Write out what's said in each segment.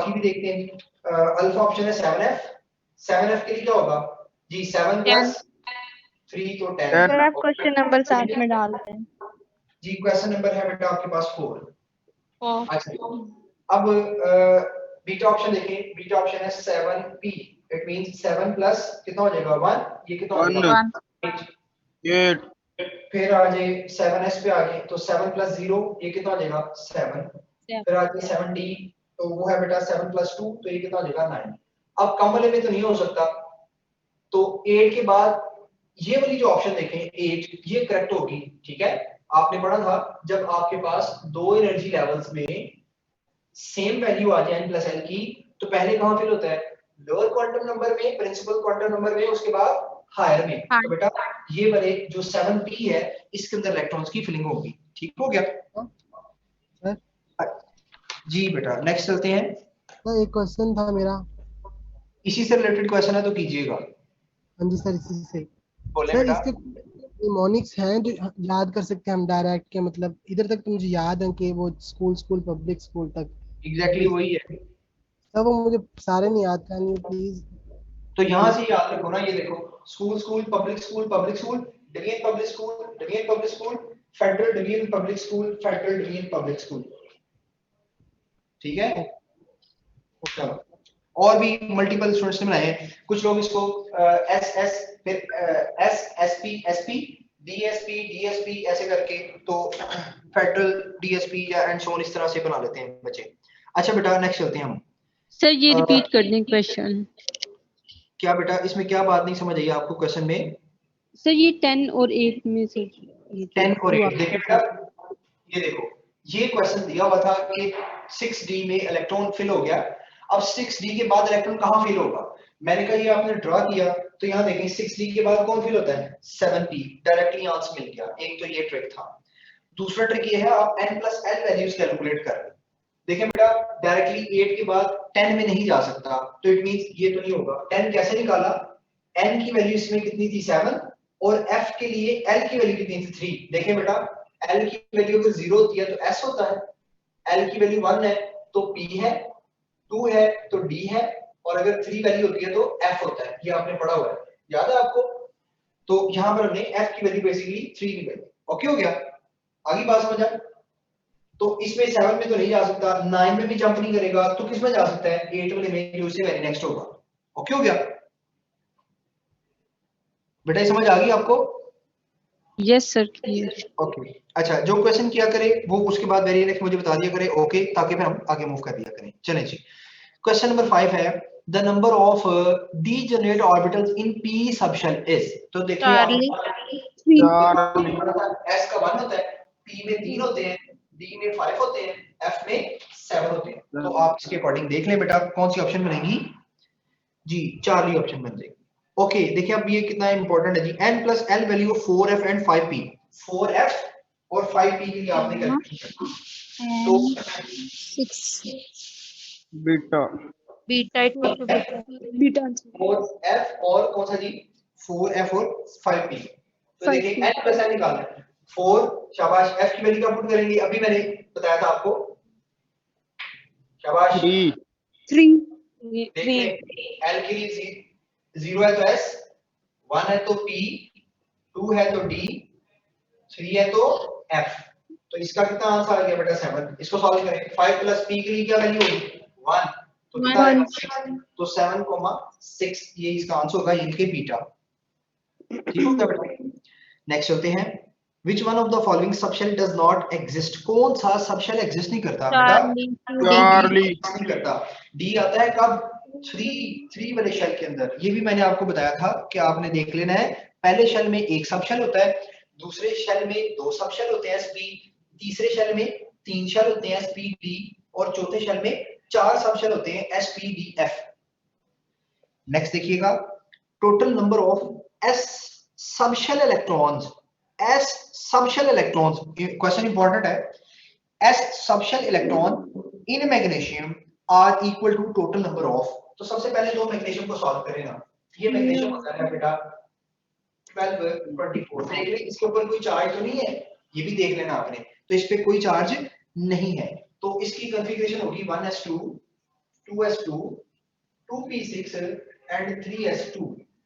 बाकी भी देखते हैं। अल्फा ऑप्शन है 7f, 7f के लिए क्या होगा जी 7 10। + 3 तो 10। सर आप क्वेश्चन नंबर 7 में डालते हैं जी क्वेश्चन नंबर है बेटा आपके पास 4। अच्छा अब बीटा ऑप्शन देखें, बीटा ऑप्शन है 7p, इट मींस 7 प्लस कितना हो जाएगा 1, ये कितना हो जाएगा 8। फिर आ जाए 7s पे आ गए तो 7 + 0 ये कितना हो जाएगा 7, फिर आ जाए 7d तो वो है बेटा 7 + 2 तो ये कितना हो जाएगा 9। अब कम वाले में तो नहीं हो सकता, तो 8 के बाद ये वाली जो ऑप्शन देखें 8 ये करेक्ट होगी, ठीक है। आपने पढ़ा था जब आपके पास दो एनर्जी लेवल्स में सेम वैल्यू आ जाए n + l की, तो पहले कहां फिल होता है लोअर क्वांटम नंबर में, प्रिंसिपल क्वांटम नंबर में, उसके बाद हायर में। तो बेटा ये वाले जो 7p है इसके अंदर इलेक्ट्रॉन्स की फिलिंग होगी, ठीक हो गया जी बेटा। नेक्स्ट चलते हैं। सर एक क्वेश्चन था मेरा, इसी से रिलेटेड क्वेश्चन है तो कीजिएगा। हाँ जी सर इसी से। बोले सर बेटा। इसके निमोनिक्स हैं जो याद कर सकते हैं हम डायरेक्ट के, मतलब इधर तक तो मुझे याद है कि वो स्कूल पब्लिक स्कूल तक एग्जैक्टली वही है सब, वो मुझे सारे नहीं याद, कैन यू प्लीज। तो यहाँ से याद रखो ना, ये देखो school public school division public school federal division public school federal division public school, ठीक है। चलो और भी मल्टीपल स्टूडेंट्स ने बनाए हैं, कुछ लोग इसको एस एस फिर एस एस पी डीएसपी ऐसे करके, तो फेडरल डीएसपी या एंड सो ऑन इस तरह से बना लेते हैं बच्चे। अच्छा बेटा नेक्स्ट चलते हैं हम। सर ये रिपीट कर दें क्वेश्चन। क्या बेटा इसमें क्या बात नहीं समझ आई आपको क्वेश्चन में? सर ये 10 और 8 में से 10 और 8 देखिए बेटा, ये देखो ये क्वेश्चन दिया हुआ था कि 6d में इलेक्ट्रॉन फिल हो गया, अब 6d के बाद इलेक्ट्रॉन कहां फिल होगा? मैंने कहा ये आपने ड्रा किया तो यहां देखें 6d के बाद कौन फिल होता है 7p, डायरेक्टली आंसर मिल गया। एक तो ये ट्रिक था। दूसरा ट्रिक ये है आप n + l वैल्यूज कैलकुलेट कर लें। देखें बेटा डायरेक्टली 8 के बाद 10 में नहीं जा सकता, तो इट मींस ये तो नहीं होगा। 10 कैसे निकाला? n की वैल्यू इसमें कितनी थी 7 और f के लिए l की वैल्यू कितनी थी 3। देखें बेटा l की वैल्यू अगर 0 होती है तो s होता है, l की वैल्यू 1 है तो p है, 2 है तो d है, और अगर 3 वैल्यू होती है तो f होता है। ये आपने पढ़ा हुआ है, याद है आपको? तो यहां पर हमने f की वैल्यू बेसिकली 3 की वैल्यू। ओके हो गया, आगे बात समझ आए? तो इसमें 7 में तो नहीं जा सकता, 9 में भी जंप नहीं करेगा, तो किस में जा सकता है 8 वाले में जो इससे वेरी नेक्स्ट होगा। ओके हो गया बेटा, ये समझ आ गई आपको? Yes sir clear. ओके अच्छा, जो क्वेश्चन किया करे वो उसके बाद वेरी नेक्स्ट मुझे बता दिया करे, ओके, ताकि फिर हम आगे मूव कर दिया करें। चलें जी, क्वेश्चन नंबर 5 है the number of degenerate orbitals in p subshell is. तो देखिए s का 1 होता है, p में 3 होते हैं, d में 5 होते हैं, f में 7 होते हैं। तो आप इसके अकॉर्डिंग देख लें बेटा कौन सी ऑप्शन बनेगी जी, चार्ली ऑप्शन बन जाएगी। ओके देखिए अब ये कितना इंपॉर्टेंट है जी, n + l value of 4f and 5p, 4f और 5p के लिए आपने कैलकुलेट करना। तो 6 beta beta equal to beta 4f और कौन सा जी 4f और 5p। तो देखिए n + l निकालना है, 4 शाबाश, f की वैल्यू क्या पुट करेंगे अभी मैंने बताया था आपको, शाबाश 3 l के लिए 0 है तो s, 1 है तो p, 2 है तो d, 3 है तो f। तो इसका कितना आंसर आ गया बेटा 7। इसको सॉल्व करें, 5 + p के लिए क्या वैल्यू होगी 1, तो कितना आएगा 6, तो 7,6 ये इसका आंसर होगा, इनके बीटा। ठीक हो गया बेटा। नेक्स्ट चलते हैं, which one of the following subshell does not exist। कौन सा सबशेल एग्जिस्ट नहीं करता बेटा? चार्ली नहीं करता। डी आता है कब? 3 वाले शेल के अंदर। ये भी मैंने आपको बताया था कि आपने देख लेना है, पहले शेल में एक सबशेल होता है, दूसरे शेल में 2 सबशेल होते हैं sp, तीसरे शेल में 3 शेल होते हैं sp d, और चौथे शेल में 4 सबशेल होते हैं sp d f। नेक्स्ट देखिएगा, total number of s subshell electrons, s subshell electrons, question important है, s subshell electron in magnesium are equal to total number of. तो सबसे पहले दो मैग्नीशियम को सॉल्व करें ना, ये मैग्नीशियम होता है बेटा 12 24, देख ले इसके ऊपर कोई चार्ज तो नहीं है, ये भी देख लेना आपने, तो इस पे कोई चार्ज नहीं है, तो इसकी कॉन्फ़िगरेशन होगी 1s2 2s2 2p6 and 3s2।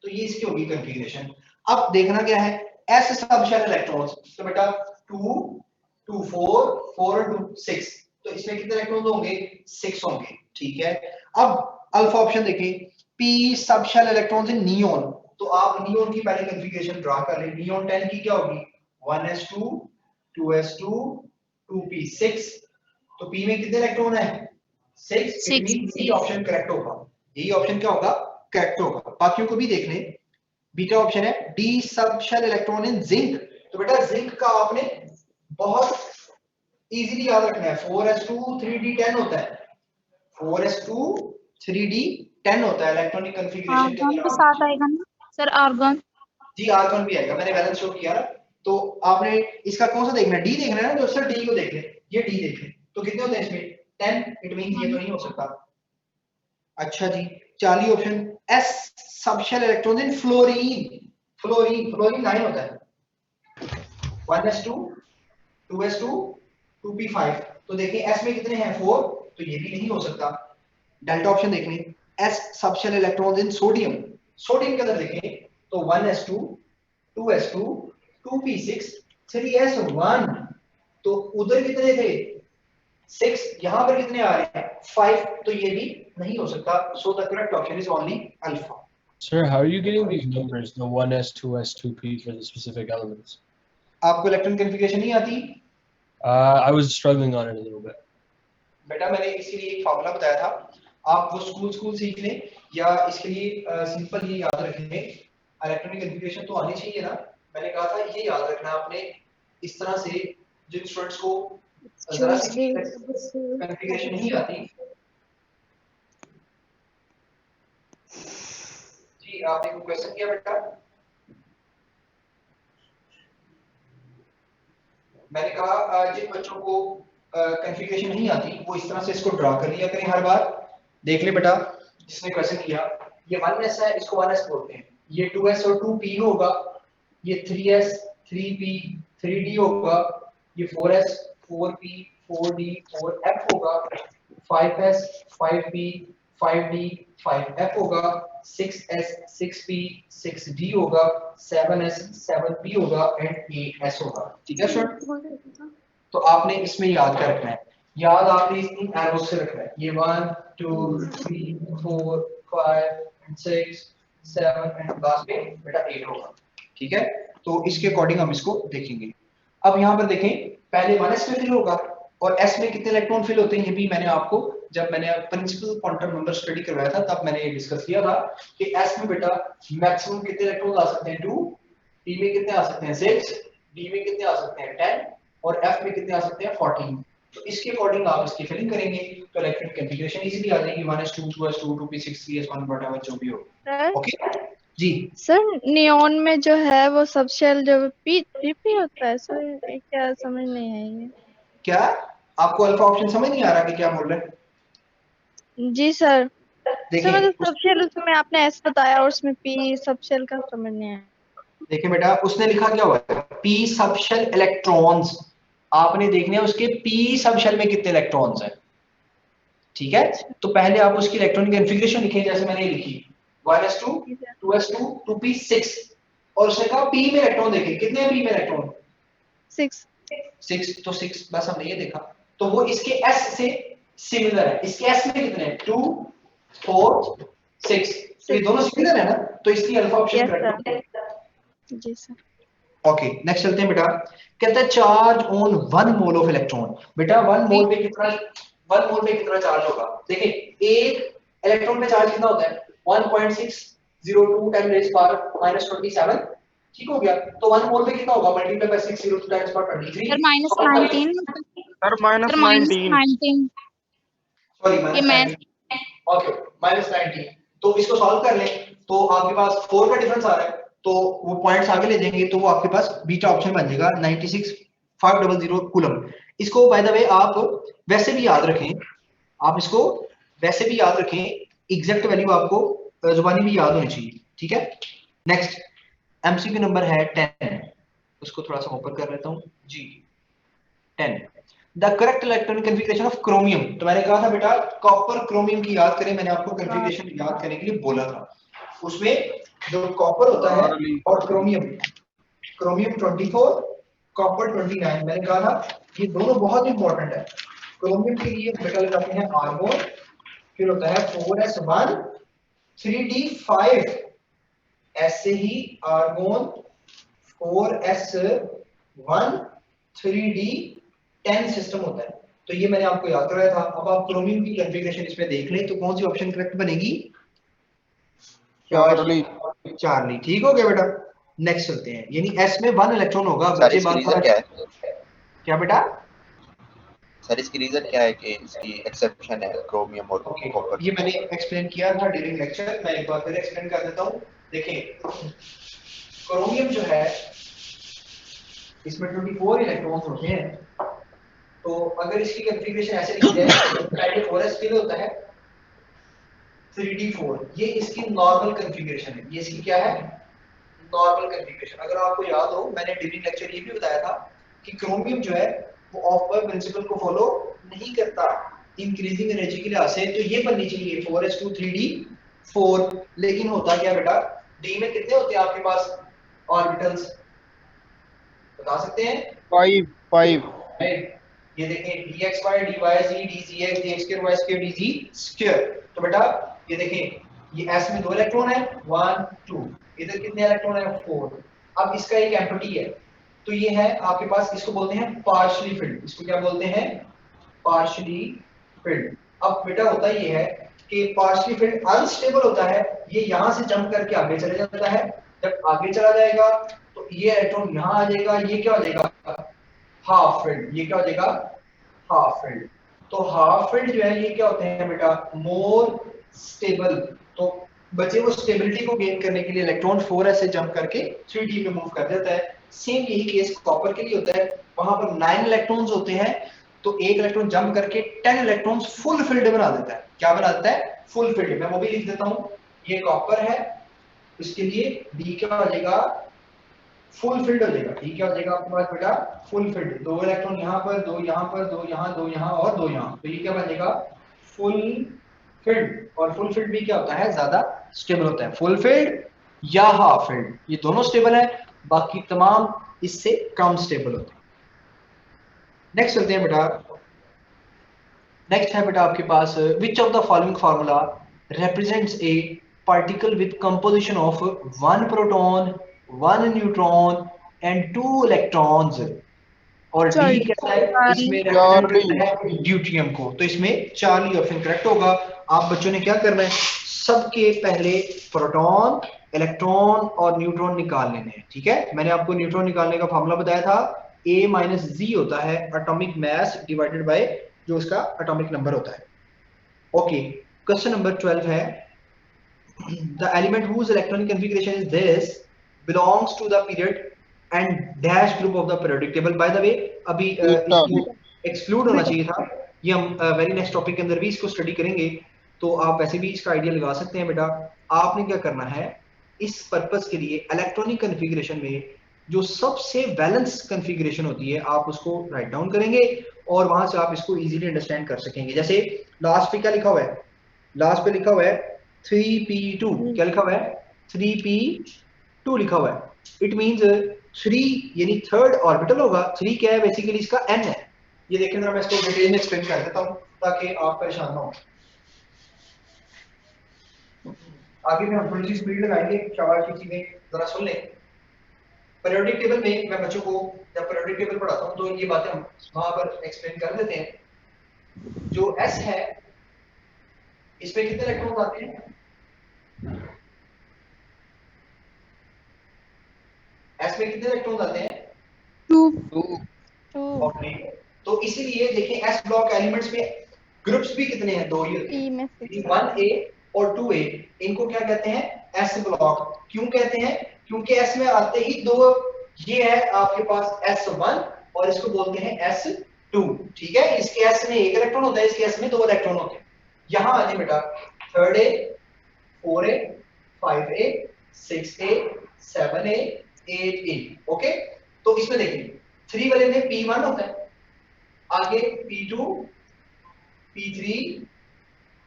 तो ये इसकी होगी कंफिग्रेशन। अब देखना क्या है, s सब शेल इलेक्ट्रॉन्स, तो बेटा 2 2 4 4 और 2 6, तो इसमें कितने इलेक्ट्रॉन्स होंगे, 6 होंगे, ठीक है। अब अल्फा ऑप्शन देखें, p sub shell electrons in neon, तो आप नियोन की पहले कंफिग्रेशन ड्रा कर लें। नियोन 10 की क्या होगी, 1s2 2s2 2p6, तो p में कितने इलेक्ट्रॉन है, 6, इट Six. मींस यही ऑप्शन करेक्ट होगा, यही ऑप्शन क्या होगा, करेक्ट होगा। बाकियों को भी देख लें। बीटा ऑप्शन है D sub shell electron in zinc, तो बेटा जिंक का आपने बहुत इजीली याद रखना है, 4s2 3d10 होता है, 4s2 3d10 होता है इलेक्ट्रॉनिक कंफिग्रेशन के आर्गन के दौरान। साथ आएगा ना सर, आर्गन। जी आर्गन भी आएगा, मैंने बैलेंस शो किया ना। तो आपने इसका कौन सा देखना है, डी देखना है ना, तो सर डी को देख ले, ये डी देख ले, तो कितने होते हैं इसमें 10, इट मींस ये तो नहीं हो सकता। अच्छा जी, 40 option, S sub shell electrons in fluorine, fluorine 9 होता है, 1s2 2s2 2p5, तो देखिए s में कितने हैं 4, तो ये भी नहीं हो सकता। डेल्टा ऑप्शन देख लें, s sub shell electrons in sodium, sodium के अंदर देखें तो 1s2 2s2 2p6 3s1, तो उधर कितने थे 6, यहां पर कितने आ रहे हैं 5, तो ये भी नहीं हो सकता। So the correct option is only alpha. Sir, how are you getting these numbers, the 1s, 2s, 2p for the specific elements? आपको इलेक्ट्रॉन कॉन्फ़िगरेशन नहीं आती? I was struggling on it a little bit. बेटा मैंने इसके लिए एक formula बताया था, आप वो स्कूल सीख लें, या इसके लिए सिंपल ये याद रखें, इलेक्ट्रॉनिक कॉन्फ़िगरेशन तो आनी चाहिए ना। मैंने कहा था ये याद रखना आपने इस तरह से, जिन स्टूडेंट्स को जरा सी कॉन्फ़िगरेशन नहीं आती। जी आपने कोई क्वेश्चन किया बेटा? मैंने कहा जिन बच्चों को कॉन्फ़िगरेशन नहीं आती वो इस तरह से इसको ड्रा कर लिया करें हर बार। देख ले बेटा, जिसने क्वेश्चन किया, ये 1s है, इसको 1s बोलते हैं, ये 2s और 2p होगा, ये 3s 3p 3d होगा, ये 4s 4p 4d 4f होगा, 5s 5p 5d 5f होगा, 6s 6p 6d होगा, 7s 7p होगा एंड 8s होगा। ठीक है स्टूडेंट, तो आपने इसमें याद कर रखना है, याद आपने इन एरोस से रखना है, ये 1 2 3 4 5 एंड 6 7 एंड लास्ट में बेटा 8 होगा। ठीक है, तो इसके अकॉर्डिंग हम इसको देखेंगे। अब यहाँ पर देखें, पहले 1s में फिल होगा, और s में कितने इलेक्ट्रॉन फिल होते हैं, ये भी मैंने आपको जब मैंने प्रिंसिपल क्वांटम नंबर स्टडी करवाया था तब मैंने ये डिस्कस किया था कि s में बेटा मैक्सिमम कितने इलेक्ट्रॉन आ सकते हैं 2, p में कितने आ सकते हैं 6, d में कितने आ सकते हैं 10 और f में कितने आ सकते हैं 14। तो इसके अकॉर्डिंग आप इसकी फिलिंग करेंगे तो इलेक्ट्रॉनिक कॉन्फ़िगरेशन इजीली आ जाएगी, 1s2 2s2 2p6 3s1 whatever जो भी हो। ओके जी सर नियॉन में जो है वो सब शेल जो पी 3p होता है सर, ये क्या समझ नहीं आई क्या आपको अल्फा ऑप्शन समझ नहीं आ रहा कि क्या बोल रहे हैं? है। जी सर, देखिए सर मतलब सब शेल उसमें आपने एस बताया और उसमें पी सब शेल का समझ नहीं आया। देखिए बेटा उसने लिखा क्या हुआ है, p सब शेल इलेक्ट्रॉन्स, आपने देखने हैं उसके p सब शेल में कितने इलेक्ट्रॉन्स हैं। ठीक है, तो पहले आप उसकी इलेक्ट्रॉनिक कॉन्फ़िगरेशन लिखें, जैसे मैंने लिखी 1s2 2s2 2p6, और उसने कहा p में इलेक्ट्रॉन देखें कितने हैं p में इलेक्ट्रॉन 6, तो 6 बस हमने ये देखा, तो वो इसके s से सिमिलर है, इसके s में कितने हैं 2 4 6, तो ये दोनों सिमिलर है ना, तो इसकी अल्फा ऑप्शन करेक्ट है। जी सर। ओके नेक्स्ट चलते हैं बेटा, कहता है charge on 1 mole of electron. बेटा 1 मोल पे कितना चार्ज होगा, देखिए एक इलेक्ट्रॉन पे चार्ज कितना होता है 1.602 10 रेज़ पावर -27, ठीक हो गया, तो 1 मोल पे कितना होगा multiply by 602 10 power 23 sir -19 sir minus sir 19 -19 sorry ये -19, ओके -19, तो इसको सॉल्व कर लें तो आपके पास 4 का डिफरेंस आ रहा है, तो वो पॉइंट्स आगे ले जाएंगे तो वो आपके पास बीटा ऑप्शन बन जाएगा 96500 कूलम। इसको बाय द वे आप वैसे भी याद रखें, आप इसको वैसे भी याद रखें, एग्जैक्ट वैल्यू आपको जुबानी भी याद होनी चाहिए। ठीक है, नेक्स्ट एमसीक्यू नंबर है 10, उसको थोड़ा सा ऊपर कर लेता हूं जी 10। The correct electronic configuration of chromium. तो मैंने कहा था बेटा कॉपर क्रोमियम की याद करें, मैंने आपको कन्फिगरेशन याद करने के लिए बोला था। उसमें जो कॉपर होता है और क्रोमियम, क्रोमियम 24, कॉपर 29, मैंने कहा था ये दोनों बहुत इंपॉर्टेंट है। क्रोमियम के लिए बेटा लगाते हैं आर्गोन, फिर होता है 4s1 3d5, ऐसे ही आर्गोन 4s1 3d10 सिस्टम होता है। तो ये मैंने आपको याद कराया था। अब आप क्रोमियम की कॉन्फ़िगरेशन इसमें देख लें तो कौन सी ऑप्शन करेक्ट बनेगी? चार्ली। चार्ली, ठीक हो गया बेटा। नेक्स्ट चलते हैं, यानी s में 1 इलेक्ट्रॉन होगा। सर बच्चे इसकी बात रीजन क्या है? क्या बेटा? सर इसकी रीजन क्या है कि इसकी एक्सेप्शन है क्रोमियम और ओके, कॉपर? ये मैंने एक्सप्लेन किया था ड्यूरिंग लेक्चर, मैं एक बार फिर एक्सप्लेन कर देता हूँ। देखें, क्रोमियम जो है इसमें 24 इलेक्ट्रॉन्स होते हैं। तो अगर इसकी कॉन्फ़िगरेशन ऐसे लिखी जाए, पहले 4s फिल होता है 3d4, ये इसकी नॉर्मल कॉन्फ़िगरेशन है। ये इसकी क्या है? Normal configuration. अगर आपको याद हो, मैंने ड्यूरिंग लेक्चर ये भी बताया था कि क्रोमियम जो है वो ऑफ बाय प्रिंसिपल को फॉलो नहीं करता इंक्रीजिंग एनर्जी के लिहाज से। तो ये बननी चाहिए 4s2 3d4, लेकिन होता क्या बेटा, d में कितने होते हैं आपके पास ऑर्बिटल्स, बता सकते हैं? 5 ये देखें dxy dyz dzx dx2 y2 dz2। तो बेटा ये देखें, ये s में 2 इलेक्ट्रॉन है 1 2, इधर कितने इलेक्ट्रॉन है 4। अब इसका एक एम्प्टी है, तो ये है आपके पास, इसको बोलते हैं पार्शियली फिल्ड। इसको क्या बोलते हैं? Partially field. अब बेटा होता ये है कि पार्शियली फिल्ड अनस्टेबल होता है, ये यहां से जंप करके आगे चले जाता है। जब आगे चला जाएगा तो ये इलेक्ट्रॉन यहां आ जाएगा, ये क्या हो जाएगा? Half field. ये क्या हो जाएगा? Half field. तो हाफ फील्ड जो है ये क्या होते हैं बेटा? More stable. तो बच्चे वो स्टेबिलिटी को गेन करने के लिए इलेक्ट्रॉन 4s से जंप करके 3d में मूव कर जाता है। सेम यही केस कॉपर के लिए होता है, वहां पर 9 इलेक्ट्रॉन्स होते हैं, तो एक इलेक्ट्रॉन जंप करके 10 इलेक्ट्रॉन्स फुल फील्ड बना देता है। क्या बना देता है? Full field. मैं वो भी लिख देता हूं, ये कॉपर है, इसके लिए d क्या हो जाएगा? फुल फील्ड हो जाएगा। ठीक है, हो जाएगा आपके पास बेटा फुल फील्ड। 2 इलेक्ट्रॉन यहाँ पर, 2 यहाँ पर, 2 यहाँ, 2 यहाँ और 2 यहाँ, तो ये क्या बन जाएगा? Full field. और फुल फील्ड भी क्या होता है? ज्यादा स्टेबल होता है। फुल फील्ड या हाफ फील्ड, ये दोनों स्टेबल है, बाकी तमाम इससे कम स्टेबल होते हैं। नेक्स्ट चलते हैं बेटा। नेक्स्ट है बेटा आपके पास, which of the following formula represents a particle with composition of 1 proton, 1 neutron and 2 electrons। और डी क्या है? इसमें represent करता है ड्यूटियम को, तो इसमें चार्ली ऑप्शन करेक्ट होगा। आप बच्चों ने क्या करना है? सबके पहले प्रोटॉन, इलेक्ट्रॉन और न्यूट्रॉन निकाल लेने हैं। ठीक है, मैंने आपको न्यूट्रॉन निकालने का फार्मूला बताया था, A माइनस जी होता है एटॉमिक मास डिवाइडेड बाय जो उसका एटॉमिक नंबर होता है। ओके, क्वेश्चन नंबर 12 है, the element whose electronic configuration is this belongs to the period and dash group of the periodic table। by the way अभी इसको exclude होना चाहिए था, ये हम वेरी नेक्स्ट टॉपिक के अंदर भी इसको स्टडी करेंगे, तो आप वैसे भी इसका आइडिया लगा सकते हैं। बेटा आपने क्या करना है, इस पर्पस के लिए इलेक्ट्रॉनिक कॉन्फ़िगरेशन में जो सबसे बैलेंस कॉन्फ़िगरेशन होती है आप उसको राइट डाउन करेंगे और वहां से आप इसको इजीली अंडरस्टैंड कर सकेंगे। जैसे लास्ट पे क्या लिखा हुआ है? लास्ट पे लिखा हुआ है 3p2। क्या लिखा हुआ है? 3p2 लिखा हुआ है। इट मींस 3 यानी थर्ड ऑर्बिटल होगा। 3 क्या है? बेसिकली इसका n है। ये देखें जरा, मैं इसको डिटेल में एक्सप्लेन कर देता हूं ताकि आप परेशान ना हो। आगे में हम थोड़ी सी स्पीड लगाएंगे, शाबाश की चीजें जरा सुन लें। पीरियोडिक टेबल में मैं बच्चों को जब पीरियोडिक टेबल पढ़ाता हूं तो ये बातें हम वहां पर एक्सप्लेन कर देते हैं। जो s है इसमें कितने इलेक्ट्रॉन आते हैं? s में कितने इलेक्ट्रॉन आते हैं? 2 ओके, तो इसीलिए देखें s ब्लॉक एलिमेंट्स में ग्रुप्स भी कितने हैं? 2 ही होते हैं, 1a और 2a। इनको क्या कहते हैं? s block. क्यों कहते हैं? क्योंकि s में आते ही 2, ये है आपके पास s1 और इसको बोलते हैं s2। ठीक है, इसके s में 1 इलेक्ट्रॉन होता है, इसके s में 2 इलेक्ट्रॉन होते हैं। यहां आ जाए बेटा 3a 4a 5a 6a 7a 8a। Okay, तो इसमें देखिए 3 वाले में p1 होता है, आगे P2, P3,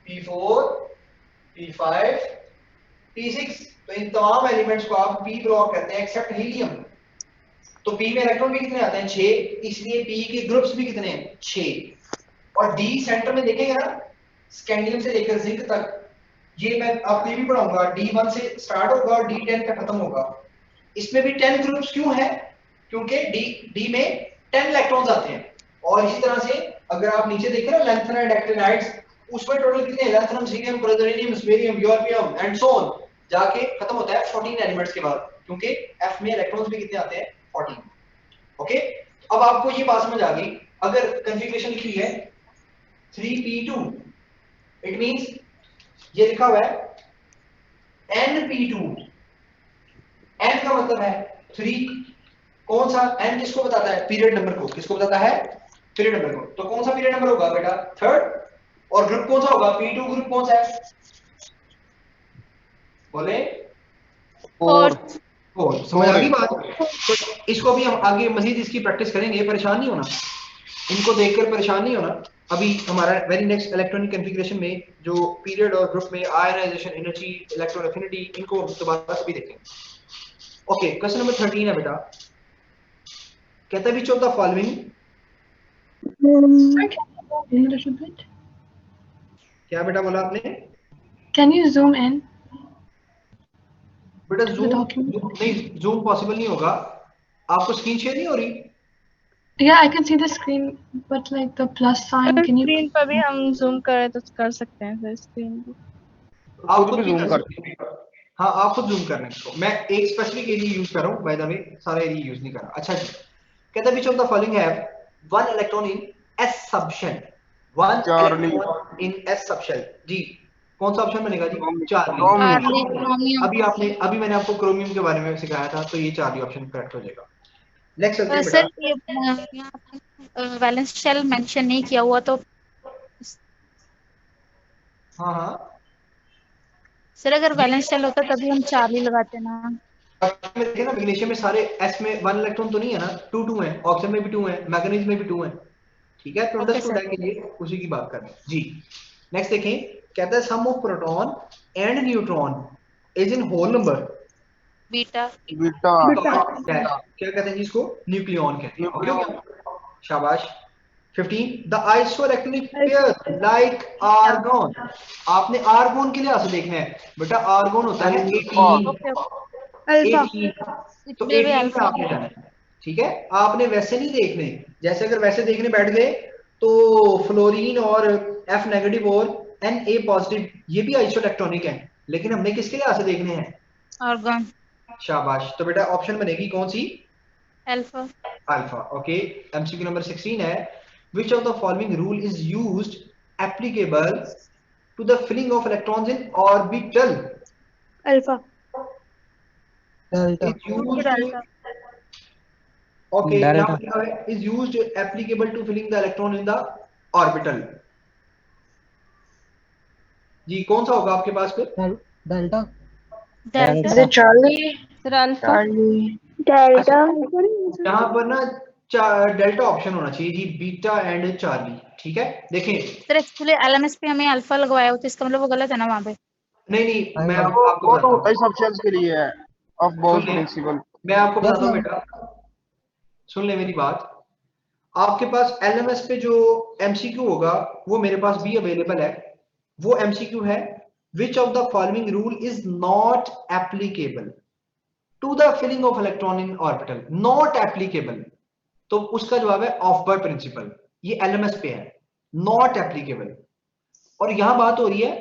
P4, P5, P6, तो इन तमाम एलिमेंट्स को आप P ब्लॉक कहते हैं एक्सेप्ट हीलियम। तो P में इलेक्ट्रॉन भी कितने आते हैं 6, इसलिए P के ग्रुप्स भी कितने हैं 6। और D सेंटर में देखेंगे ना, स्कैंडियम से लेकर जिंक तक, ये मैं आपको भी पढ़ाऊंगा, D1 से स्टार्ट होगा और D10 पे खत्म होगा। इसमें भी 10 ग्रुप्स क्यों है? क्योंकि D में 10 इलेक्ट्रॉन्स आते हैं। और इसी तरह से अगर आप नीचे देखें ना लैंथेनाइड एक्टिनाइड्स, उसमें टोटल कितने हैं? लैंथेनम, सीनियम, ब्रोमोनियम, स्पेरियम, यूरोपियम एंड सो ऑन, जाके खत्म होता है 14 एलिमेंट्स के बाद, क्योंकि F में इलेक्ट्रॉन्स भी कितने आते हैं 14। ओके, अब आपको ये बात समझ आ गई। अगर कॉन्फ़िगरेशन लिखी है 3p2, इट मींस ये लिखा हुआ है np2। n का मतलब है 3, कौन सा n किसको बताता है? पीरियड नंबर को। किसको बताता है? पीरियड नंबर को। तो कौन सा पीरियड नंबर होगा बेटा? 3rd। और ग्रुप कौन सा होगा? P2 ग्रुप कौन सा है? बोले 4th। समझ आ गई बात? तो इसको भी हम आगे मजीद इसकी प्रैक्टिस करेंगे, परेशान नहीं होना, इनको देखकर परेशान नहीं होना। अभी हमारा वेरी नेक्स्ट इलेक्ट्रॉनिक कॉन्फ़िगरेशन में जो पीरियड और ग्रुप में आयनाइजेशन, एनर्जी, इलेक्ट्रॉन एफिनिटी, इनको दोबारा से भी देखेंगे। ओके, क्वेश्चन नंबर 13 है बेटा। कहता है which of the following, In a little bit. क्या बेटा बोला आपने? Can you zoom in? बेटा the जूम document? नहीं, जूम पॉसिबल नहीं होगा। आपको स्क्रीन शेयर नहीं हो रही? Yeah, I can see the screen, but like the plus sign, can you? Screen पर भी हम जूम करें तो कर सकते हैं सर स्क्रीन भी। आप खुद खुद भी भी zoom कर कर सकते हैं। हाँ, आप खुद जूम करना है इसको। मैं एक स्पेसिफिक एरिया यूज कर रहा हूँ, बाय द वे सारा एरिया यूज नहीं कर रहा। अच्छा जी, कहता है which of the following have one electron in s subshell, one Charlie. Electron in s subshell. जी, कौन सा ऑप्शन बनेगा जी? क्रोमियम। चार्ली। क्रोमियम। अभी मैंने आपको क्रोमियम के बारे में सिखाया था, तो ये चार्ली ऑप्शन करेक्ट हो जाएगा। नेक्स्ट चलते हैं सर बेटा। ये यहाँ पे वैलेंस शेल मेंशन नहीं किया हुआ, तो हाँ हाँ, सर अगर वैलेंस शेल होता तभी हम चार्ली लगाते ना। में देखें ना, मैग्नीशियम में सारे s में 1 इलेक्ट्रॉन तो नहीं है ना, 2 2 है, ऑक्सीजन में भी 2 है, मैंगनीज में भी 2 है। ठीक है, तो ओके अंडरस्टूड है सर। कि ये उसी की बात कर रहे हैं जी। नेक्स्ट देखें, कहता है sum of proton and neutron is in whole number beta. Beta. क्या कहते हैं जी इसको? न्यूक्लियॉन कहते हैं। ओके, शाबाश। 15 the isoelectronic pair like argon. आपने आर्गन के लिहाज से देखना है बेटा, आर्गन होता है 18। Okay alpha. 18, तो इसमें भी 18 पे अल्फा। आपने जाना है। ठीक है, आपने वैसे नहीं देखने, जैसे अगर वैसे देखने बैठ गए तो फ्लोरीन और F नेगेटिव और Na पॉजिटिव ये भी आइसोइलेक्ट्रॉनिक है, लेकिन हमने किसके लिहाज से देखने हैं? आर्गन। शाबाश। तो बेटा ऑप्शन बनेगी कौन सी? Alpha. Alpha. Okay, MCQ number 16 है, which of the following rule is used applicable to the filling of electrons in orbital? Alpha. Delta. Is used, delta. okay, Delta. यहाँ लिखा है is used applicable to filling the electron in the orbital। जी, कौन सा होगा आपके पास फिर? Delta. Delta. Charlie? Sir alpha. Charlie. यहाँ पर ना डेल्टा ऑप्शन होना चाहिए जी, बीटा एंड चार्ली। ठीक है, देखें। सर एक्चुअली एलएमएस पे हमें अल्फा लगवाया होता है, इसका मतलब वो गलत है ना वहाँ पे। नहीं, मैं वो आपको तो होता बताता ही सब शेल्स के लिए है, ऑफ बोस सुनिए। प्रिंसिपल। मैं आपको बताता हूँ बेटा, सुन ले मेरी बात। आपके पास एलएमएस पे जो एमसीक्यू होगा वो मेरे पास भी अवेलेबल है। वो एमसीक्यू है which of the following rule is not applicable to the filling of electron in orbital? not applicable, तो उसका जवाब है ऑफ बाय प्रिंसिपल। ये एलएमएस पे है, नॉट एप्लीकेबल। और यहां बात हो रही है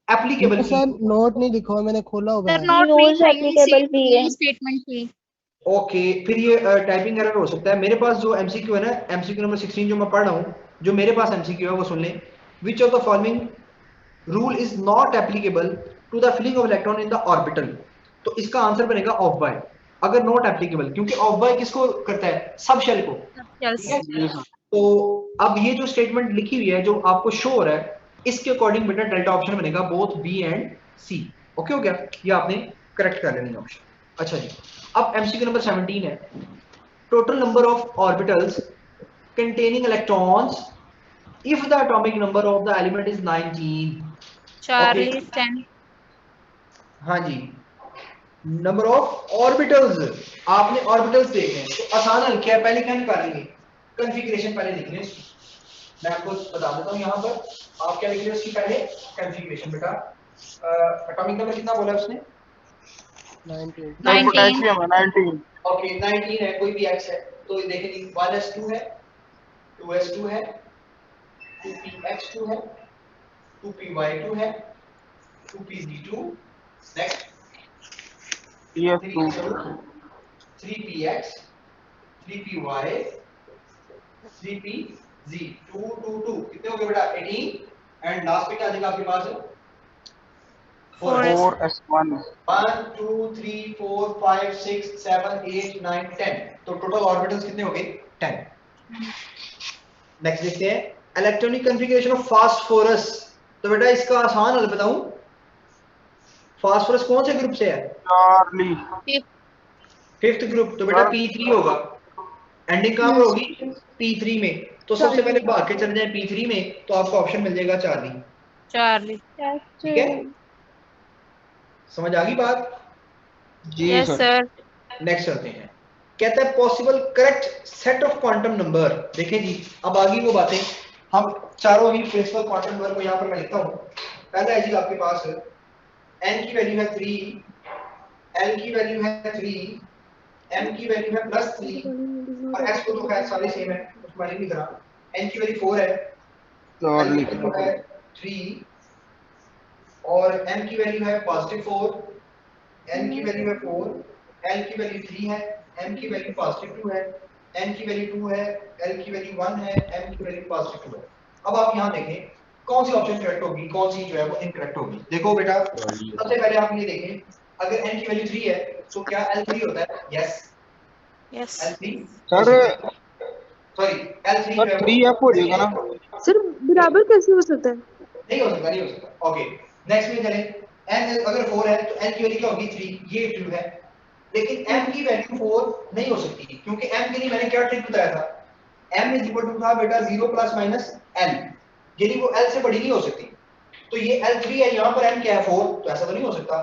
एप्लीकेबल सर की। नोट नहीं लिखा हुआ, मैंने खोला हुआ सर है। नॉट Rules नहीं applicable भी है। स्टेटमेंट थी। ओके, फिर ये टाइपिंग एरर हो सकता है। मेरे पास जो एमसीक्यू है ना, एमसीक्यू नंबर 16 जो मैं पढ़ रहा हूं, जो मेरे पास एमसीक्यू है वो सुन लें। Which of the following rule is not applicable to the filling of electron in the orbital? तो इसका आंसर बनेगा ऑफ बाय। अगर नॉट एप्लीकेबल, क्योंकि ऑफ बाय किसको करता है? सब शेल को। ठीक है, तो अब ये जो स्टेटमेंट लिखी हुई है जो आपको शो हो रहा है, इसके अकॉर्डिंग बेटा डेल्टा ऑप्शन बनेगा both B and C. Okay हो गया, ये आपने करेक्ट कर लेनी ऑप्शन। अच्छा जी, अब एमसीक्यू नंबर 17 है, total number of orbitals containing electrons if the atomic number of the element is 19. Charlie Okay. is 10. हाँ जी, नंबर ऑफ ऑर्बिटल्स, आपने ऑर्बिटल्स देखने हैं तो आसान हल क्या है, पहले क्या निकालेंगे, कॉन्फ़िगरेशन पहले लिख लें। मैं आपको बता देता हूँ यहाँ पर आप क्या लिख रहे हो, उसकी पहले कॉन्फ़िगरेशन। बेटा एटॉमिक नंबर कितना बोला उसने, 19। सर पोटेशियम है 19। ओके 19 है, कोई भी x है तो देखेंगे 1s2 है, 2s2 है, 2px2 है, 2py2 है, 2pz2, next TF2 3px, 3py, 3pz, 2 2 2 कितने हो गए बेटा 18 एंड लास्ट पे क्या आ जाएगा आपके पास 4s, 4s1 1 2 3 4 5 6 7 8 9 10, तो टोटल ऑर्बिटल्स कितने हो गए 10। नेक्स्ट देखते हैं इलेक्ट्रॉनिक कॉन्फ़िगरेशन ऑफ फास्फोरस। तो बेटा इसका आसान हल बताऊं, फास्फोरस कौन से ग्रुप से है, चार्ली। फिफ्थ ग्रुप, तो बेटा P3 होगा, एंडिंग कहां पर होगी P3 में, तो सबसे पहले भाग के चले जाए P3 में तो आपको ऑप्शन मिल जाएगा चार्ली। ठीक है, समझ आ गई बात? जी Yes सर। sir. नेक्स्ट चलते हैं, कहता है possible correct set of quantum number. देखें जी अब आ गई वो बातें, हम चारों ही प्रिंसिपल क्वांटम नंबर को यहाँ पर मैं लिखता हूँ। पहला है जी आपके पास n की वैल्यू है 3, l की वैल्यू है 3, m की वैल्यू है +3 और s को तो खैर सारे सेम है उसको मैंने नहीं करा। n की वैल्यू 4 है, l की वैल्यू है 3 और m की वैल्यू है +4, n की वैल्यू है 4, l की वैल्यू 3 है, m की वैल्यू +2 है, n की वैल्यू 2 है, l की वैल्यू 1 है, m की वैल्यू +2 है। अब आप यहाँ देखें कौन सी ऑप्शन करेक्ट होगी, कौन सी जो है वो इनकरेक्ट होगी। देखो बेटा सबसे पहले आप ये देखें अगर n की वैल्यू 3 है तो क्या l3 होता है, yes Yes. l3 sir sorry l3 जो सर है 3f हो जाएगा ना। सर बराबर कैसे हो सकता है? नहीं हो सकता, नहीं हो सकता। ओके नेक्स्ट में चलें, n अगर 4 है तो n की वैल्यू क्या होगी 3, ये ट्रू है, लेकिन m की वैल्यू 4 नहीं हो सकती क्योंकि m के लिए मैंने क्या ट्रिक बताया था, m इज इक्वल टू था बेटा 0 + -l, यानी वो l से बड़ी नहीं हो सकती। तो ये l3 है, यहाँ पर m क्या है 4, तो ऐसा तो नहीं हो सकता।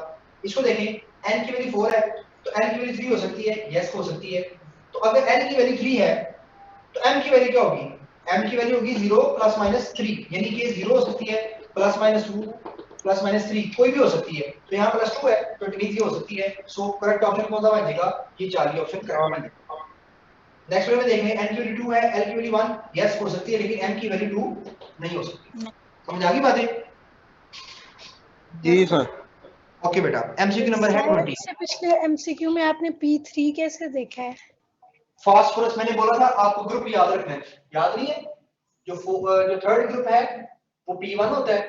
इसको देखें n की वैल्यू 4 है तो n की वैल्यू 3 हो सकती है, यस हो सकती है। तो अगर n की वैल्यू 3 है तो m की वैल्यू क्या होगी, m की वैल्यू होगी 0 + -3, यानी कि 0 हो सकती है, +-2 +-3 कोई भी हो सकती है। तो यहाँ +2 है तो इट मींस ये हो सकती है। सो करेक्ट ऑप्शन कौन सा बन जाएगा, ये चार्ली ऑप्शन करेक्ट बन जाएगा। नेक्स्ट में देखेंगे n की वैल्यू 2 है, l की वैल्यू 1, यस हो सकती है, लेकिन m की वैल्यू 2 नहीं हो सकती। समझ आ गई बातें? जी सर। ओके बेटा एमसीक्यू नंबर है 20। इससे पिछले एमसीक्यू में आपने P3 कैसे देखा है? फास्फोरस मैंने बोला था आपको ग्रुप याद रखना है, याद नहीं है? जो थर्ड ग्रुप है वो P1 होता है,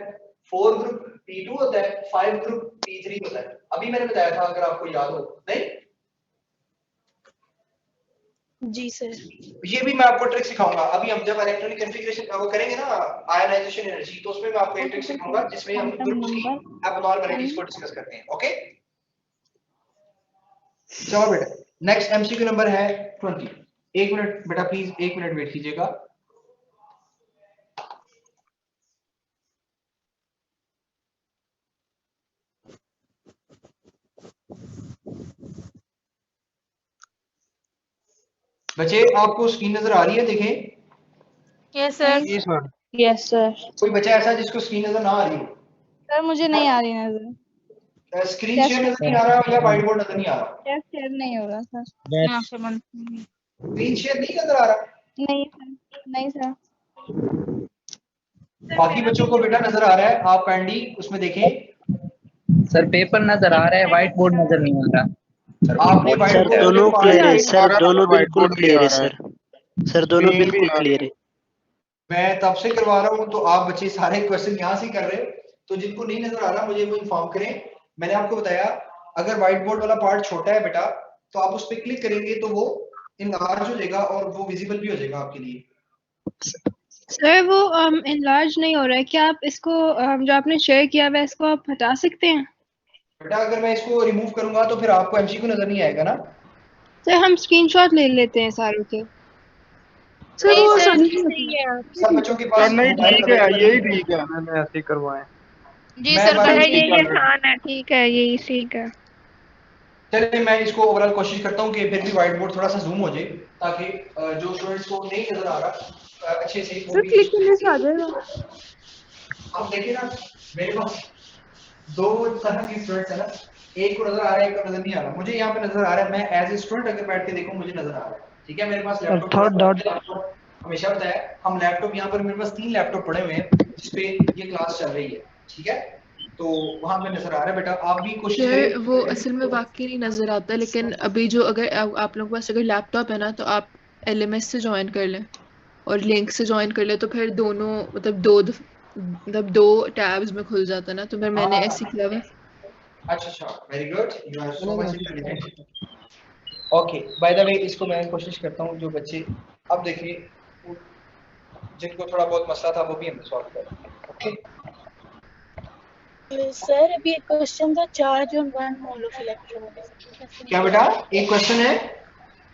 4 ग्रुप P2 होता है, 5 ग्रुप P3 होता है। अभी मैंने बताया था अगर आपको याद हो, नहीं? जी सर। ये भी मैं आपको ट्रिक सिखाऊंगा। अभी हम जब इलेक्ट्रॉनिक कॉन्फ़िगरेशन वो करेंगे ना आयनाइजेशन एनर्जी, तो उसमें मैं आपको एक ट्रिक सिखाऊंगा जिसमें हम ग्रुप्स की एबनॉर्मलिटीज को डिस्कस करते हैं। ओके चलो बेटा नेक्स्ट एमसीक्यू नंबर है 20। एक मिनट बेटा प्लीज, एक मिनट वेट कीजिएगा। बच्चे आपको स्क्रीन नजर आ रही है, देखें। Yes sir. जी सर। Yes sir. कोई बच्चा ऐसा जिसको स्क्रीन नजर ना आ रही हो? सर मुझे नहीं आ रही नजर। स्क्रीन शेयर नजर नहीं आ रहा या व्हाइट बोर्ड नजर नहीं आ रहा? क्या शेयर नहीं हो रहा सर? आंखें बंद। स्क्रीन शेयर नहीं नजर आ रहा? नहीं सर, नहीं सर। बाकी बच्चों को बेटा नजर आ रहा है, आप काइंडली उसमें देखें। सर पेपर नजर आ रहा है, व्हाइट बोर्ड नजर नहीं आ रहा। आपने व्हाइट सर बोर्ड दोनों क्लियर है, सर दोनों white बिल्कुल board क्लियर है भी आ रहा सर। सर दोनों Screen भी बिल्कुल आ रही क्लियर है। मैं तब से करवा रहा हूं तो आप बच्चे सारे क्वेश्चन यहाँ से कर रहे हो, तो जिनको नहीं नजर आ रहा मुझे वो इन्फॉर्म करें। मैंने आपको बताया अगर व्हाइट बोर्ड वाला पार्ट छोटा है बेटा तो आप उस पर क्लिक करेंगे तो वो इनलार्ज हो जाएगा और वो विजिबल भी हो जाएगा आपके लिए। सर वो इनलार्ज नहीं हो रहा है, क्या आप इसको जो आपने शेयर किया हुआ है इसको आप हटा सकते हैं? बेटा अगर मैं इसको रिमूव करूंगा तो फिर आपको एमसीक्यू नजर नहीं आएगा ना। सर हम स्क्रीनशॉट ले लेते हैं सारों के। सर वो सर समझ जी सही है आप। सब बच्चों के सर पास नहीं मोबाइल ठीक है, अवेलेबल यही नहीं है। ठीक है, मैंने ऐसे ही करवाए। जी मैं सर बात करें नहीं यही कर रहा। आसान है, ठीक है, यही ठीक है। चलिए मैं इसको ओवरऑल कोशिश करता हूँ कि फिर भी व्हाइट बोर्ड थोड़ा सा जूम हो जाए, ताकि जो स्टूडेंट्स को नहीं नजर आ रहा अच्छे से वो सर भी क्लिक करने से आ जाएगा। आप देखिए ना, मेरे पास दो तरह के स्टूडेंट्स है ना, एक को नजर आ रहा है, एक को नजर नहीं आ रहा। मुझे यहाँ पे नजर आ रहा है, मैं एज ए स्टूडेंट अगर बैठ के देखूं मुझे नजर आ रहा है, ठीक है। मेरे पास लैपटॉप हमेशा बताया, हम लैपटॉप यहाँ पर मेरे पास 3 लैपटॉप पड़े हुए हैं जिसपे ये क्लास चल रही है, ठीक है। तो वहां पे नजर आ रहा है। बेटा आप भी कोशिश सर करें। वो असल में वाकई नहीं नजर आता, लेकिन अभी जो अगर आप लोगों के पास अगर लैपटॉप है ना तो आप LMS से ज्वाइन कर लें और लिंक से ज्वाइन कर लें, तो फिर दोनों मतलब दो टैब्स में खुल जाता है ना, तो फिर मैंने हाँ, ऐसे किया हुआ। अच्छा, very good, you are so much intelligent. Okay, by the way इसको मैं कोशिश करता हूँ जो बच्चे अब देखिए जिनको थोड़ा बहुत मसला था वो भी हम सॉल्व करें। ओके सर अभी एक क्वेश्चन था, charge on one mole of electron. क्या बेटा एक क्वेश्चन है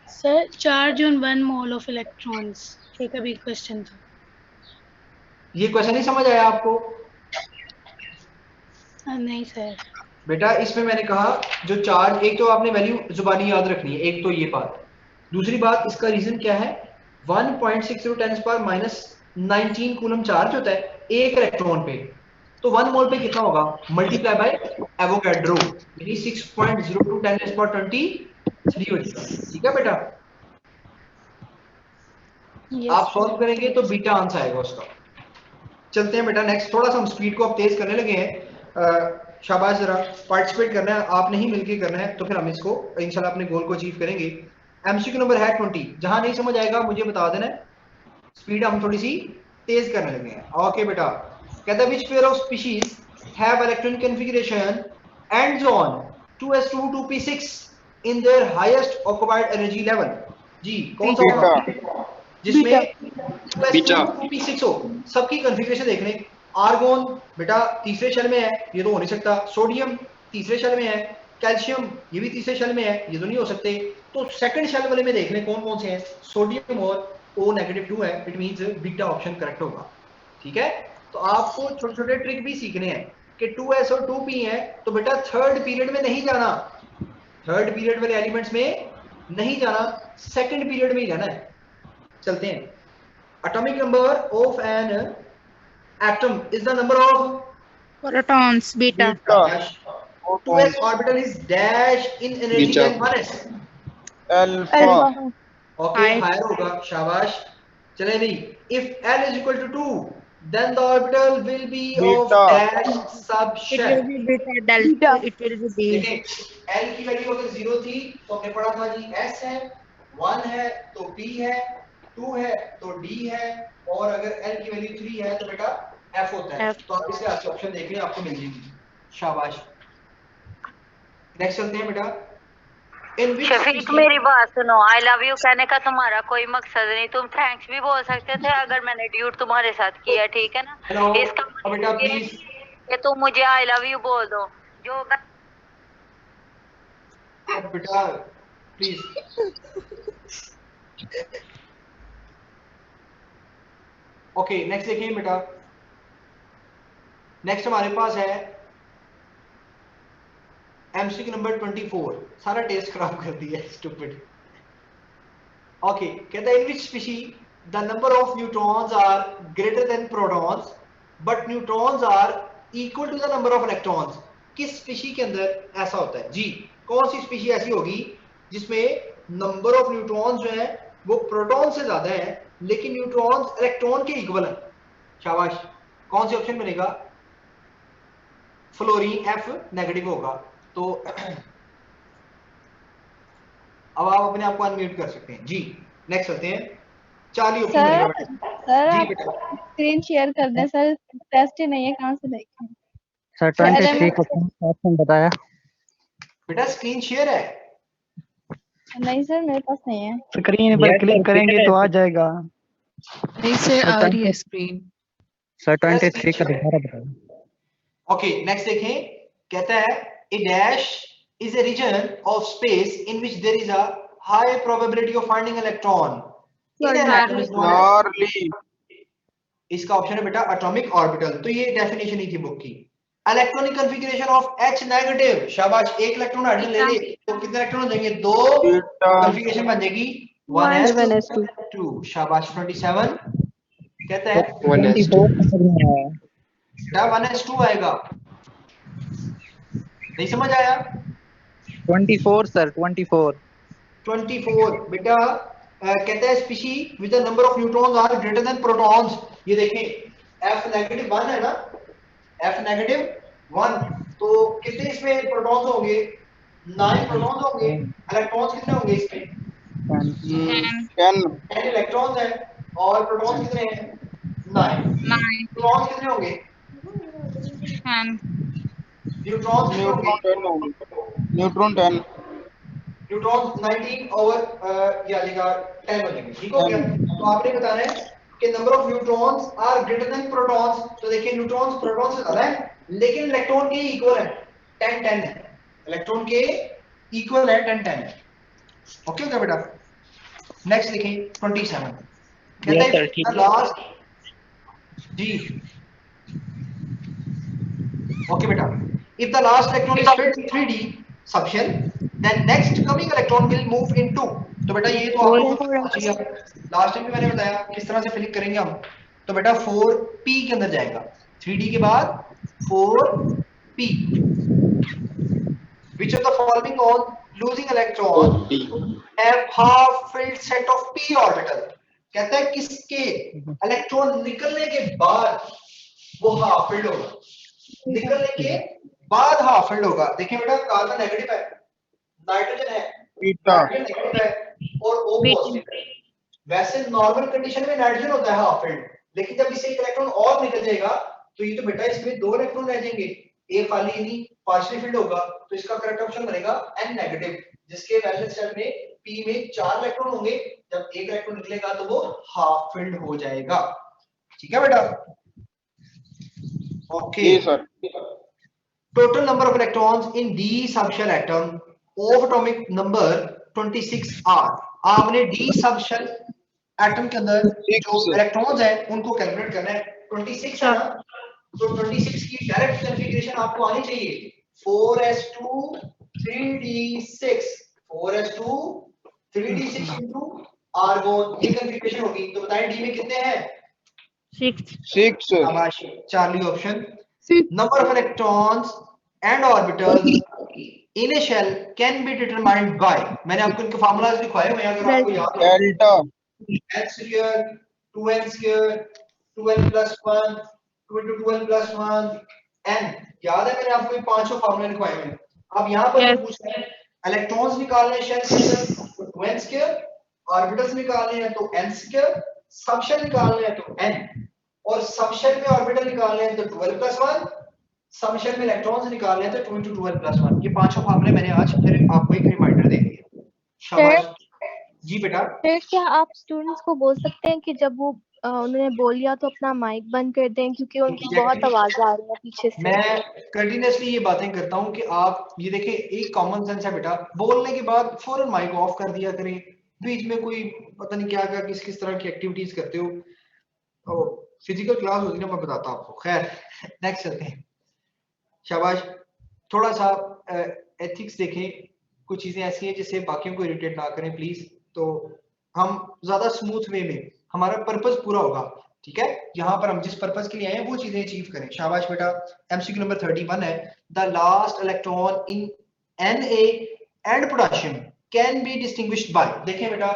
sir, charge on one mole of electrons, एक अभी क्वेश्चन था। ये क्वेश्चन नहीं समझ आया आपको? नहीं सर। बेटा इसमें मैंने कहा जो चार्ज, एक तो आपने वैल्यू जुबानी याद रखनी है, एक तो ये बात। दूसरी बात इसका रीजन क्या है, 1.60 × 10⁻19 कूलम चार्ज होता है एक इलेक्ट्रॉन पे, तो 1 मोल पे कितना होगा, मल्टीप्लाई बाय एवोगैड्रो, यानी 6.02 × 10⁻23 हो जाएगा, ठीक है बेटा। आप सॉल्व करेंगे तो बीटा आंसर आएगा उसका। चलते हैं बेटा नेक्स्ट, थोड़ा सा हम स्पीड को अब तेज करने लगे हैं। शाबाश, जरा पार्टिसिपेट करना है, आप नहीं मिलके करना है, तो फिर हम इसको इंशाल्लाह अपने गोल को अचीव करेंगे। एमसीक्यू नंबर है 20, जहां नहीं समझ आएगा मुझे बता देना है, स्पीड हम थोड़ी सी तेज करने लगे हैं। ओके बेटा, कहता है which pair of species have electron configuration ends on 2s2 2p6 in their highest occupied energy level. जी कौन सा होगा जिसमें 2s2 2p6 हो? सबकी कॉन्फ़िगरेशन देख लें। आर्गोन बेटा तीसरे शेल में है, ये तो हो नहीं सकता। सोडियम तीसरे शेल में है, कैल्शियम ये भी तीसरे शेल में है, ये तो नहीं हो सकते। तो सेकंड शेल वाले में देख लें कौन कौन से हैं। सोडियम और O-2 है, it means beta option correct होगा, ठीक है। तो आपको छोटे छोटे ट्रिक भी सीखने हैं कि 2s और 2p है, तो बेटा थर्ड पीरियड में नहीं जाना, थर्ड पीरियड वाले एलिमेंट्स में नहीं जाना, सेकंड पीरियड में ही जाना है। चलते हैं, atomic number of an atom is the number of protons beta. 2s orbital is dash in energy than 1s alpha. okay higher होगा, शाबाश। चले नहीं, if l is equal to 2 then the orbital will be of dash sub It shell, will be beta delta. It will be d. देखिए l की value अगर 0 थी तो हमने पढ़ा था जी s है, 1 है तो p है, 2 है तो d है, और अगर l की वैल्यू 3 है तो बेटा f होता है। तो आप इसके आगे ऑप्शन देख लें, आपको मिल जाएगी, शाबाश। नेक्स्ट चलते हैं बेटा। शफीक मेरी बात सुनो, आई लव यू कहने का तुम्हारा कोई मकसद नहीं, तुम थैंक्स भी बोल सकते थे अगर मैंने ड्यूट तुम्हारे साथ किया, ठीक है ना। इसका मतलब ये कि तुम मुझे आई लव यू बोल दो जो बेटा प्लीज। ओके नेक्स्ट देखिए बेटा, नेक्स्ट हमारे पास है एमसीक्यू नंबर 24, सारा टेस्ट खराब कर दिया स्टूपिड। ओके कहता है in which species the number of neutrons are greater than protons but neutrons are equal to the number of electrons. किस स्पीशी के अंदर ऐसा होता है जी? कौन सी स्पीशी ऐसी होगी जिसमें नंबर ऑफ न्यूट्रॉन्स जो है वो प्रोटॉन से ज्यादा है लेकिन न्यूट्रॉन्स इलेक्ट्रॉन के इक्वल है? शाबाश, कौन सी ऑप्शन बनेगा? फ्लोरीन, F नेगेटिव होगा। तो अब आप अपने आप को अनम्यूट कर सकते हैं जी। नेक्स्ट चलते हैं, चार्ली ऑप्शन सर आप स्क्रीन शेयर कर दें सर, टेस्ट ही नहीं है, कहाँ से देखें? सर 23 ऑप्शन बताया बेटा, स्क्रीन शेयर है? नहीं सर मेरे पास नहीं है। स्क्रीन पर क्लिक करेंगे तो आ जाएगा। नहीं सर आ रही है स्क्रीन। सर 23 का दोबारा बताओ। ओके नेक्स्ट देखें, कहता है a dash is a region of space in which there is a high probability of finding electron Charlie. इसका ऑप्शन है बेटा एटॉमिक ऑर्बिटल। तो ये डेफिनेशन ही थी बुक की। Electronic configuration of H negative, शाबाश, एक इलेक्ट्रॉन हाइड्रोजन ले ले तो कितने इलेक्ट्रॉन हो जाएंगे? दो कॉन्फ़िगरेशन बन जाएगी 1s2, शाबाश। 27 कहता है 24 बेटा 1s2 आएगा, नहीं समझ आया? 24 सर 24 बेटा कहता है species with the number of neutrons are greater than protons. ये देखें F नेगेटिव 1 है ना, F नेगेटिव 1, तो कितने इसमें प्रोटॉन्स होंगे? 9 प्रोटॉन्स होंगे। इलेक्ट्रॉन्स कितने होंगे इसमें? 10 इलेक्ट्रॉन्स हैं और प्रोटॉन्स कितने हैं? 9। न्यूट्रॉन्स कितने होंगे? न्यूट्रॉन्स कितने होंगे? न्यूट्रॉन 10। न्यूट्रॉन 19 ओवर या लेगा 10 हो जाएंगे, ठीक हो गया? तो आपने बताना है कि number of neutrons are greater than protons. तो देखिए न्यूट्रॉन्स प्रोटॉन से ज्यादा है, लेकिन इलेक्ट्रॉन के इक्वल है, 10-10 है। इलेक्ट्रॉन के इक्वल है 10-10 है। ओके हो गया बेटा? नेक्स्ट देखें 27 कहता है लास्ट जी। ओके बेटा, if the last electron is filled in 3D subshell then next coming electron will move into, तो बेटा ये तो आपको लास्ट टाइम भी मैंने बताया किस तरह से फिलिंग करेंगे हम। तो बेटा 4p के अंदर जाएगा, 3D के बाद 4p। which of the following on losing electron have half filled set of p orbital, कहता है किसके इलेक्ट्रॉन निकलने के बाद वो हाफ फिल्ड होगा, निकलने के बाद हाफ फिल्ड होगा। देखिए बेटा कार्बन नेगेटिव है, नाइट्रोजन है, नाइट्रोजन नेगेटिव है और O पॉजिटिव है। वैसे नॉर्मल कंडीशन में नाइट्रोजन होता है हाफ फिल्ड, लेकिन जब इसे एक इलेक्ट्रॉन और निकल जाएगा तो ये तो बेटा इसमें 2 इलेक्ट्रॉन रह जाएंगे, ए खाली नहीं पार्शियली फिल्ड होगा। तो इसका करेक्ट ऑप्शन बनेगा N नेगेटिव, जिसके वैलेंस शेल में P में 4 इलेक्ट्रॉन होंगे, जब एक इलेक्ट्रॉन निकलेगा तो वो हाफ फिल्ड हो जाएगा। ठीक है बेटा? Okay sir. Total number of electrons in D subshell atom of atomic number 26 are। आपने D subshell atom के अंदर जो इलेक्ट्रॉन्स हैं उनको कैलकुलेट करना है। 26 है ना, तो 26 की डायरेक्ट कॉन्फ़िगरेशन आपको आनी चाहिए 4s2 3d6 4s2 3d6 into argon, ये कॉन्फ़िगरेशन होगी। तो बताएं D में कितने हैं? 6। शाबाश Charlie option. Number of electrons and orbitals in a shell can be determined by, मैंने आपको इनके फार्मूलाज लिखवाए हुए हैं अगर आपको याद है। Delta n square 2n square 2n plus 1 2 into 2n plus 1 n, याद है मैंने आपको ये पांचों फार्मूले लिखवाए हुए हैं। अब यहाँ पर पूछ रहे हैं इलेक्ट्रॉन्स निकालने शेल के अंदर तो 2n square, ऑर्बिटल्स निकालने हैं तो n square, सबशेल निकालने हैं तो n, और सबशेल में ऑर्बिटल निकालने हैं तो 12 plus 1, सबशेल में इलेक्ट्रॉन्स निकालने हैं तो 2 into 12 plus 1। ये पांचों फार्मूले मैंने आज फिर आपको एक रिमाइंडर दे दिया। शाबाश जी बेटा। फिर क्या आप स्टूडेंट्स को बोल सकते हैं कि जब वो उन्होंने बोल लिया तो अपना माइक बंद कर दें, क्योंकि उनकी बहुत आवाज आ रही है पीछे से। मैं कंटिन्यूअसली ये बातें करता हूँ कि आप ये देखें, एक कॉमन सेंस है बेटा, बोलने के बाद फौरन माइक ऑफ कर दिया करें। बीच में कोई पता नहीं क्या क्या किस तरह की एक्टिविटीज करते हो, फिजिकल क्लास होती है ना, मैं बताता हूँ आपको। खैर नेक्स्ट चलते हैं। शाबाश, थोड़ा सा एथिक्स देखें, कुछ चीजें ऐसी हैं जिससे बाकियों को इरिटेट ना करें प्लीज, तो हम ज्यादा स्मूथ वे में हमारा पर्पस पूरा होगा। ठीक है, यहाँ पर हम जिस पर्पस के लिए आए हैं वो चीजें अचीव करें। शाबाश बेटा। एमसीक्यू नंबर 31 है, the last electron in Na and potassium can be distinguished by. देखें बेटा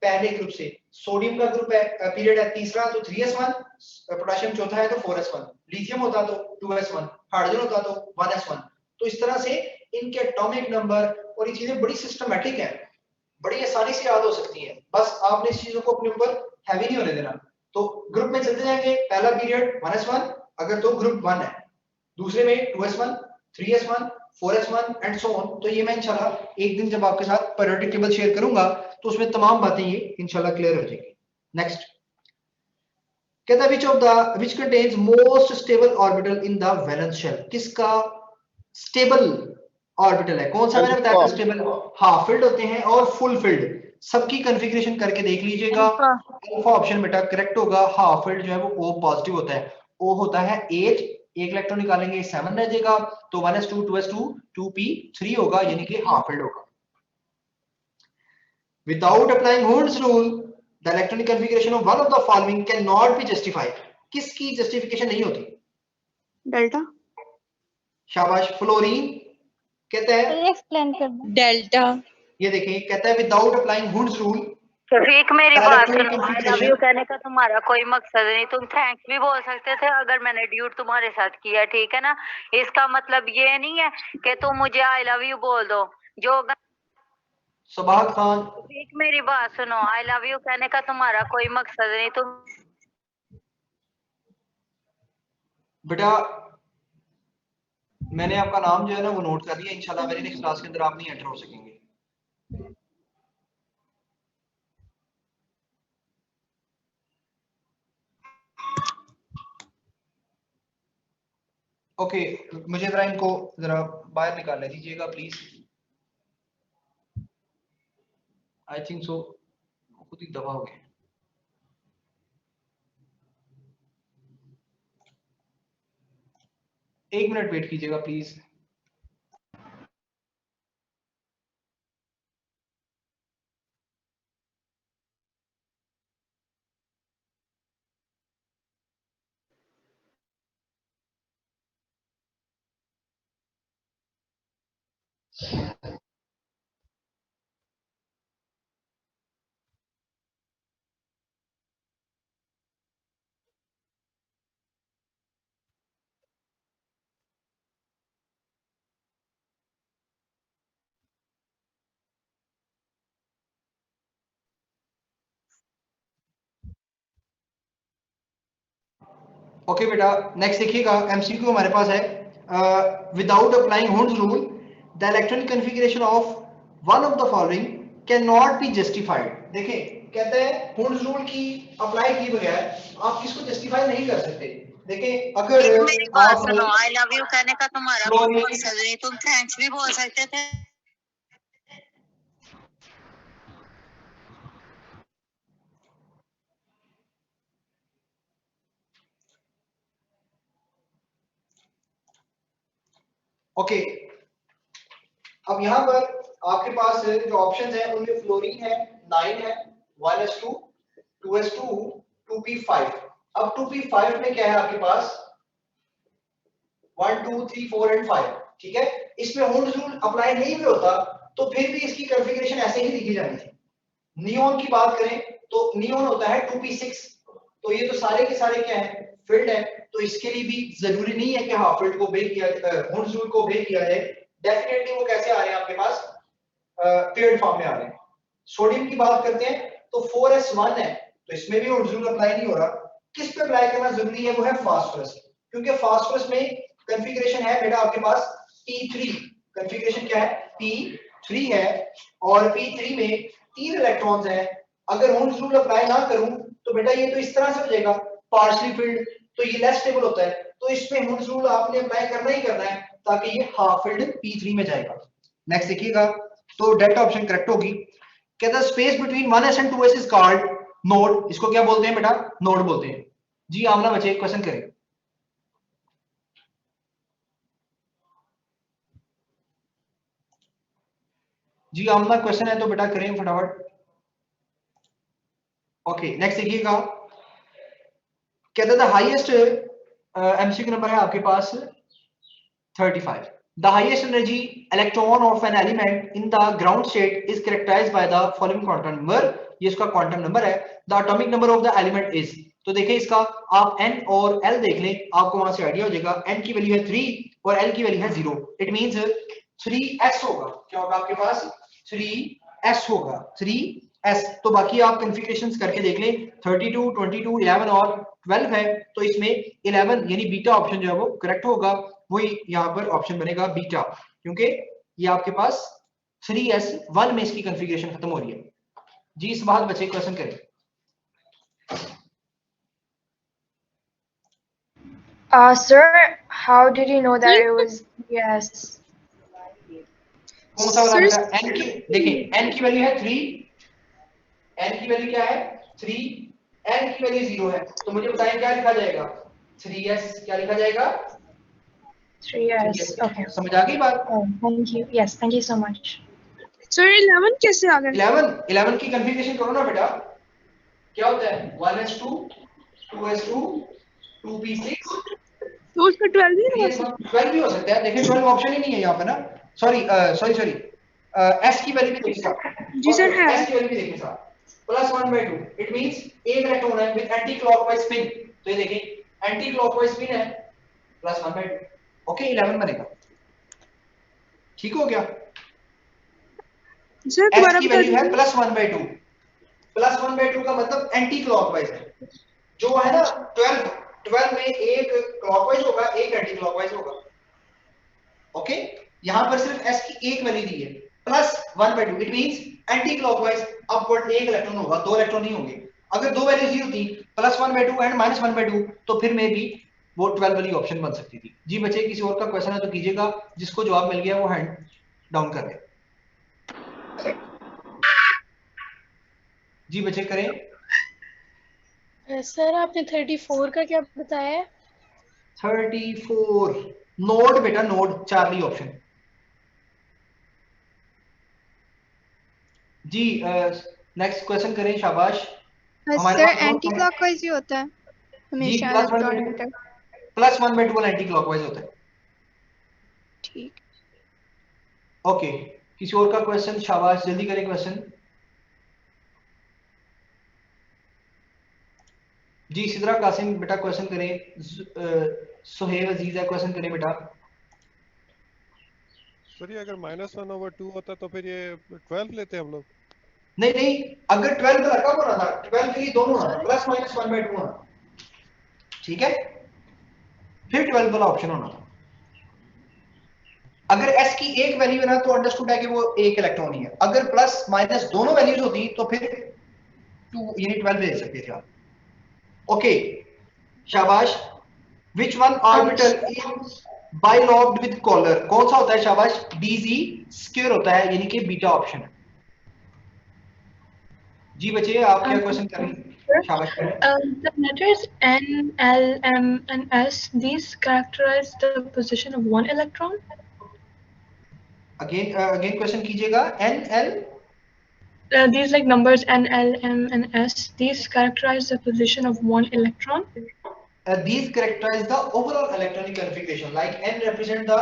पहले ग्रुप से, सोडियम का ग्रुप है पीरियड है तीसरा तो 3s1, पोटेशियम चौथा है तो 4s1, लिथियम होता तो 2s1, हाइड्रोजन होता तो 1s1। तो इस तरह से इनके एटॉमिक नंबर और ये चीजें बड़ी सिस्टमैटिक हैं, बड़ी आसानी से याद हो सकती हैं। बस आपने इस चीजों को अपने ऊपर हैवी नहीं होने देना। तो ग्रुप में चलते जाएंगे, पहला पीरियड 1s1 अगर तो ग्रुप 1 है, दूसरे में 2s1 3s1 4s1 and so on. तो ये मैं इंशाल्लाह एक दिन जब आपके साथ पीरियोडिक टेबल शेयर करूंगा तो उसमें तमाम बातें ये इंशाल्लाह क्लियर हो जाएंगी। नेक्स्ट कहता है which contains most stable orbital in the valence shell, किसका स्टेबल ऑर्बिटल है? कौन सा मैंने बताया था स्टेबल? हाफ फिल्ड होते हैं और फुल फिल्ड। सबकी कॉन्फ़िगरेशन करके देख लीजिएगा। अल्फा ऑप्शन बेटा करेक्ट होगा। हाफ फिल्ड जो है वो O पॉजिटिव होता है। O होता है 8, एक इलेक्ट्रॉन निकालेंगे 7 रह जाएगा, तो 1s2 2s2 2p3 होगा, यानी कि हाफ फिल्ड होगा। Without applying Hund's rule, the electronic configuration of one of the following cannot be justified. किसकी जस्टिफिकेशन नहीं होती? डेल्टा। शाबाश। फ्लोरीन कहता है एक्सप्लेन करना। डेल्टा। ये देखिए कहता है without applying Hund's rule. Shafiq मेरी बात सुनो, आई लव यू कहने का तुम्हारा कोई मकसद नहीं, तुम थैंक्स भी बोल सकते थे अगर मैंने ड्यूट तुम्हारे साथ किया, ठीक है ना? इसका मतलब ये नहीं है कि तुम मुझे आई लव यू बोल दो। जो सबाहत खान शफीक मेरी बात सुनो, आई लव यू कहने का तुम्हारा कोई मकसद नहीं, तुम बेटा मैंने आपका नाम जो है ना वो नोट कर लिया। इंशाल्लाह मेरे नेक्स्ट क्लास के अंदर आप नहीं एंटर हो सकेंगे। ओके मुझे जरा इनको जरा बाहर निकालने दीजिएगा प्लीज। आई थिंक सो खुद ही दबा हो गए। एक मिनट वेट कीजिएगा प्लीज। ओके बेटा नेक्स्ट देखिएगा। एमसीक्यू हमारे पास है। Without applying Hund's rule the electronic configuration of one of the following can not be justified. देखें कहते हैं हुड्स रूल की अप्लाई किए बगैर आप इसको जस्टिफाई नहीं कर सकते। देखें अगर मेरी बात सुनो, आई लव यू कहने का तुम्हारा कोई मकसद नहीं, तुम थैंक्स भी बोल सकते थे। ओके अब यहाँ पर आपके पास जो ऑप्शंस हैं उनमें फ्लोरीन है 9 है, 1s2 2s2 2p5। अब 2p5 में क्या है आपके पास 1 2 3 4 एंड 5, ठीक है। इसमें हुड्स रूल अप्लाई नहीं भी होता तो फिर भी इसकी कॉन्फ़िगरेशन ऐसे ही लिखी जानी थी। नियोन की बात करें तो नियोन होता है 2p6, तो ये तो सारे के सारे क्या है फील्ड है, तो इसके लिए भी जरूरी नहीं है कि हाफ फील्ड को ब्रेक किया हुड्स रूल को ब्रेक किया जाए। डेफिनेटली वो कैसे आ रहे हैं आपके पास पेयर्ड फॉर्म में आ रहे हैं। सोडियम की बात करते हैं तो 4s1 है, तो इसमें भी हुड्स रूल अप्लाई नहीं हो रहा। किस पे अप्लाई करना जरूरी है वो है फास्फोरस, क्योंकि फास्फोरस में कॉन्फ़िगरेशन है बेटा आपके पास p3। कॉन्फ़िगरेशन क्या है p3 है और p3 में 3 इलेक्ट्रॉन्स हैं। अगर हुड्स रूल अप्लाई ना करूं तो बेटा ये तो इस तरह से हो जाएगा पार्शियली फिल्ड, तो ये लेस स्टेबल होता है। तो इसमें हुड्स रूल आपने अप्लाई करना ही करना है ताकि ये हाफ फिल्ड p3 में जाएगा। नेक्स्ट देखिएगा तो डेल्टा ऑप्शन करेक्ट होगी। कहता है space between 1s and 2s is called node. इसको क्या बोलते हैं बेटा नोड बोलते हैं। जी आमना बच्चे क्वेश्चन करें। जी आमना क्वेश्चन है तो बेटा करें फटाफट। ओके नेक्स्ट देखिएगा। कहता है हाईएस्ट एमसीक्यू नंबर है आपके पास 35। The highest energy electron of an element in the ground state is characterized by the following quantum number। ये इसका क्वांटम नंबर है। The atomic number of the element is, तो देखिए इसका आप n और l देख लें, आपको वहां से आइडिया हो जाएगा। n की वैल्यू है 3 और l की वैल्यू है 0। इट मींस 3s होगा। क्या होगा आपके पास 3s होगा 3s। तो बाकी आप कॉन्फ़िगरेशंस करके देख लें 32 22 11 और 12 है, तो इसमें 11 यानी बीटा ऑप्शन जो है वो करेक्ट होगा। वही यहाँ पर ऑप्शन बनेगा बीटा, क्योंकि ये आपके पास 3s1 में इसकी कॉन्फ़िगरेशन खत्म हो रही है। जी इस बात बच्चे क्वेश्चन करें। Sir, how did you know that it was yes? कौन सा वाला बेटा? n की देखिए n की वैल्यू है 3, n की वैल्यू क्या है 3, n की वैल्यू 0 है, तो मुझे बताएं क्या लिखा जाएगा? 3s क्या लिखा जाएगा? 3s. Okay. समझ आ गई बात? Oh, thank you. Yes, thank you so much. Sir 11 कैसे आ गए? 11 की कॉन्फ़िगरेशन करो ना बेटा, क्या होता है 1s2 2s2 2p6, तो उसका 12 भी हो सकता है? 12 भी हो सकता है, देखिए 12 ऑप्शन ही नहीं है यहाँ पे ना, सॉरी s की वैल्यू भी देखिएगा जी सर है। s की वैल्यू भी देखिए साहब, +1/2 इट मींस एक इलेक्ट्रॉन है विद एंटी क्लॉकवाइज स्पिन, तो ये देखिए एंटी क्लॉकवाइज स्पिन है +1/2, ओके 11 बनेगा, ठीक हो गया? सर s की वैल्यू है +1/2, +1/2 का मतलब एंटी क्लॉकवाइज है, जो है ना 12 में एक क्लॉकवाइज होगा एक एंटी क्लॉकवाइज होगा, ओके? यहां पर सिर्फ s की एक वैल्यू दी है +1/2, it means anti clockwise upward एक इलेक्ट्रॉन होगा, दो इलेक्ट्रॉन नहीं होंगे। अगर दो वैल्यूज ही होती +1/2 एंड -1/2 तो फिर में भी वो 12 वाली ऑप्शन बन सकती थी। जी बच्चे किसी और का क्वेश्चन है तो कीजिएगा, जिसको जवाब मिल गया वो हैंड डाउन कर दे। जी बच्चे करें। सर आपने 34 का क्या बताया है? 34 नोड बेटा, नोड चार्ली ऑप्शन। जी नेक्स्ट क्वेश्चन करें, शाबाश। सर एंटी क्लॉकवाइज ही होता है हमेशा इलेक्ट्रॉन तक। +1/2 एंटी क्लॉकवाइज होता है, ठीक। ओके किसी और का क्वेश्चन? शाबाश जल्दी करें क्वेश्चन। जी सिद्रा कासिम बेटा क्वेश्चन करें। सुहेब अजीज है क्वेश्चन करें बेटा। सर ये अगर -1/2 होता तो फिर ये 12 लेते हम लोग? नहीं अगर 12 का कब होना था, 12 के लिए दोनों होना था, +-1/2 होना, ठीक है? फिर 12 वाला ऑप्शन होना था। अगर s की एक वैल्यू है ना तो अंडरस्टूड है कि वो एक इलेक्ट्रॉन ही है, अगर प्लस माइनस दोनों वैल्यूज होती तो फिर 2 यानी 12 ले सकते थे आप, ओके शाबाश। Which one orbital is bilobed with collar, कौन सा होता है शाबाश? DZ स्क्वायर होता है, यानी कि बीटा ऑप्शन है। जी बच्चे आप क्या क्वेश्चन कर रही हैं? शाबाश करें। The letters N, L, M, and S, these characterize the position of one electron. Again question कीजिएगा। N, L. These like numbers N, L, M, and S, these characterize the position of one electron. These characterize the overall electronic configuration. Like N represent the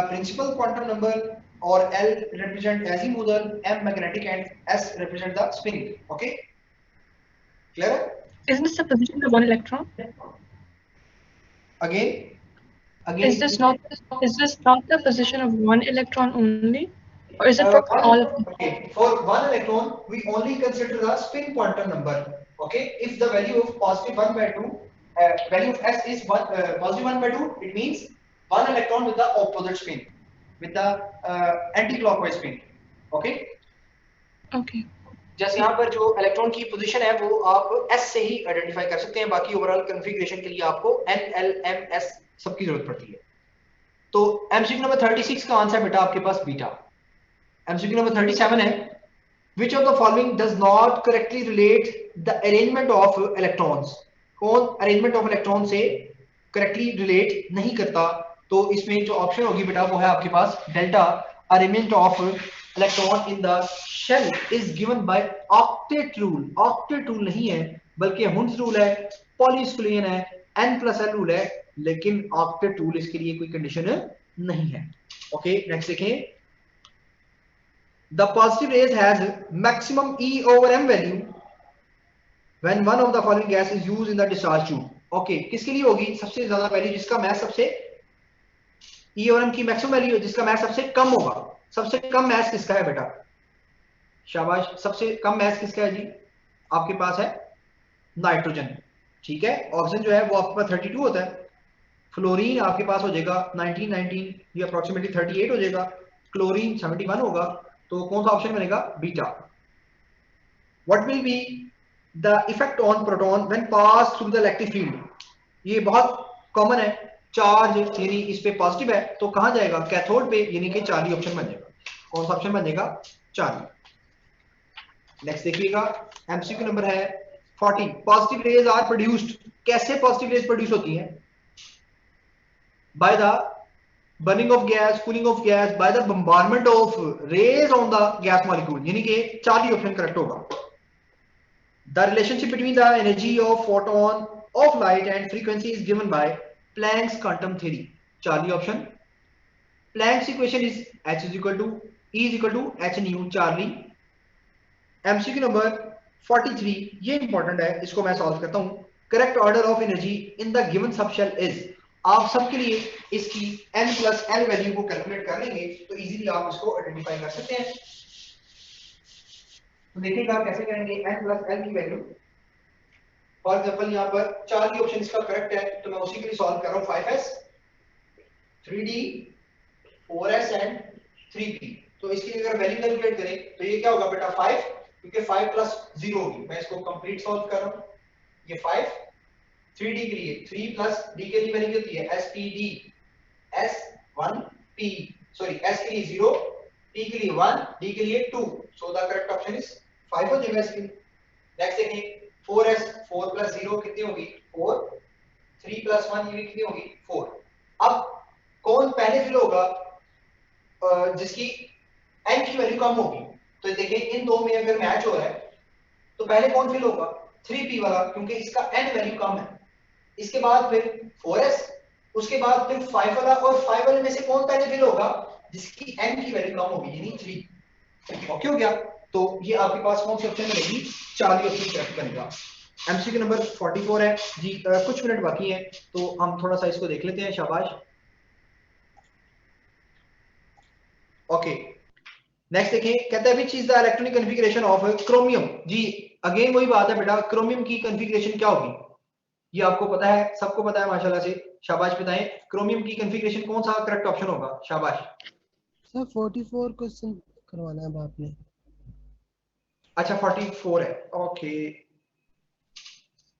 principal quantum number, or L represent azimuthal, M magnetic, and S represent the spinning. Okay, clear? Isn't this the position of one electron? Again. Is this not the position of one electron only, or is it for all of them? Okay, for one electron we only consider the spin quantum number. Okay, if the value of +1/2 value of S is +1/2, it means one electron with the opposite spin, with the anti-clockwise spin. Okay. Okay. जैसे यहाँ पर जो electron की position है वो आप S से ही identify कर सकते हैं, बाकी ओवरऑल कॉन्फ़िगरेशन के लिए आपको N, L, M, S सबकी जरूरत पड़ती है। तो MCQ नंबर 36 का आंसर बेटा आपके पास बीटा। MCQ नंबर 37 है, which of the following does not correctly relate the arrangement of electrons? कौन अरेंजमेंट ऑफ इलेक्ट्रॉन से करेक्टली रिलेट नहीं करता? तो इसमें जो ऑप्शन होगी बेटा वो है आपके पास delta. Arrangement of electron in the shell is given by octet rule. Octet rule नहीं है बल्कि हुंस रूल है, पॉलीस्क्लियन है, N+L रूल है, लेकिन ऑक्टेट रूल इसके लिए कोई कंडीशन नहीं है। ओके नेक्स्ट देखें। The positive raise has maximum E/M value when one of the following gas is used in the discharge tube. Okay, किसके लिए होगी सबसे ज्यादा वैल्यू? जिसका मैस सबसे E/M की मैक्सिमम वैल्यू है, जिसका मैस सबसे कम होगा। सबसे कम मैस किसका है बेटा? शाबाश, सबसे कम मैस किसका है जी? आपके पास है नाइट्रोजन, ठीक है। ऑक्सीजन जो है वो आपके पास 32 होता है, फ्लोरीन आपके पास हो जाएगा 19 या अप्रोक्सीमेटली 38 हो जाएगा, क्लोरीन 71 होगा। तो कौन सा ऑप्शन बनेगा? Beta. What will be the effect on proton when pass through the electric field? ये बहुत कॉमन है, चार्ज यानी इस पे पॉजिटिव है तो कहां जाएगा, कैथोड पे, यानी कि चार्ली ऑप्शन बन जाएगा। कौन सा ऑप्शन बनेगा, चार्ली। नेक्स्ट देखिएगा एमसीक्यू नंबर है 40, पॉजिटिव रेज आर प्रोड्यूस्ड, कैसे पॉजिटिव रेज प्रोड्यूस होती हैं, by the burning of gas, cooling of gas, by the bombardment of rays on the gas molecule, यानी कि चार्ली ऑप्शन करेक्ट होगा। The relationship between the energy of photon of light and frequency is given by Planck's quantum theory, Charlie option. Planck's equation is H is equal to E is equal to H nu Charlie. MCQ number 43, ये important है, इसको मैं solve करता हूं। Correct order of energy in the given subshell is, आप सबके लिए इसकी n प्लस l वैल्यू को कैलकुलेट कर लेंगे तो इजीली आप इसको आइडेंटिफाई कर सकते हैं। तो देखिएगा कैसे करेंगे n प्लस l की वैल्यू। फॉर एग्जांपल यहां पर चार्ली ऑप्शन इसका करेक्ट है तो मैं उसी के लिए सॉल्व कर रहा हूं। 5s 3d 4s and 3p, तो इसकी अगर वैल्यू कैलकुलेट करें तो ये क्या होगा बेटा 5, क्योंकि 5 प्लस 0 होगी। मैं इसको कंप्लीट सॉल्व कर रहा हूं। ये 5 3d के लिए 3 प्लस d के लिए वैल्यू होती है spd s1p, सॉरी s के लिए 0, p के लिए 1, d के लिए 2, so the correct option is 5 हो जाएगा इसके लिए। नेक्स्ट देखें 4s 4 प्लस 0 कितनी होगी 4, 3 प्लस 1 ये कितनी होगी 4। अब कौन पहले फिल होगा जिसकी n की वैल्यू कम होगी, तो देखें इन दो में अगर मैच हो रहा है तो पहले कौन फिल होगा 3p वाला, क्योंकि इसका n वैल्यू कम है। इसके बाद फिर 4s, उसके बाद फिर 5 वाला, और 5 वाले में से कौन पहले फिल होगा जिसकी n की वैल्यू कम होगी यानी 3। ओके हो गया, तो ये आपके पास कौन सी ऑप्शन रहेगी, चार्ली ऑप्शन करेक्ट बनेगा। एमसीक्यू नंबर 44 है जी। कुछ मिनट बाकी हैं तो हम थोड़ा सा इसको देख लेते हैं, शाबाश। ओके नेक्स्ट देखें, कहता है which is the electronic configuration of chromium. जी अगेन वही बात है बेटा, क्रोमियम की कॉन्फ़िगरेशन क्या होगी, ये आपको पता है, सबको पता है माशाल्लाह से, शाबाश बताएं क्रोमियम की कॉन्फ़िगरेशन कौन सा करेक्ट ऑप्शन होगा, शाबाश। सर 44 क्वेश्चन करवाना है अब आपने। अच्छा 44 है, ओके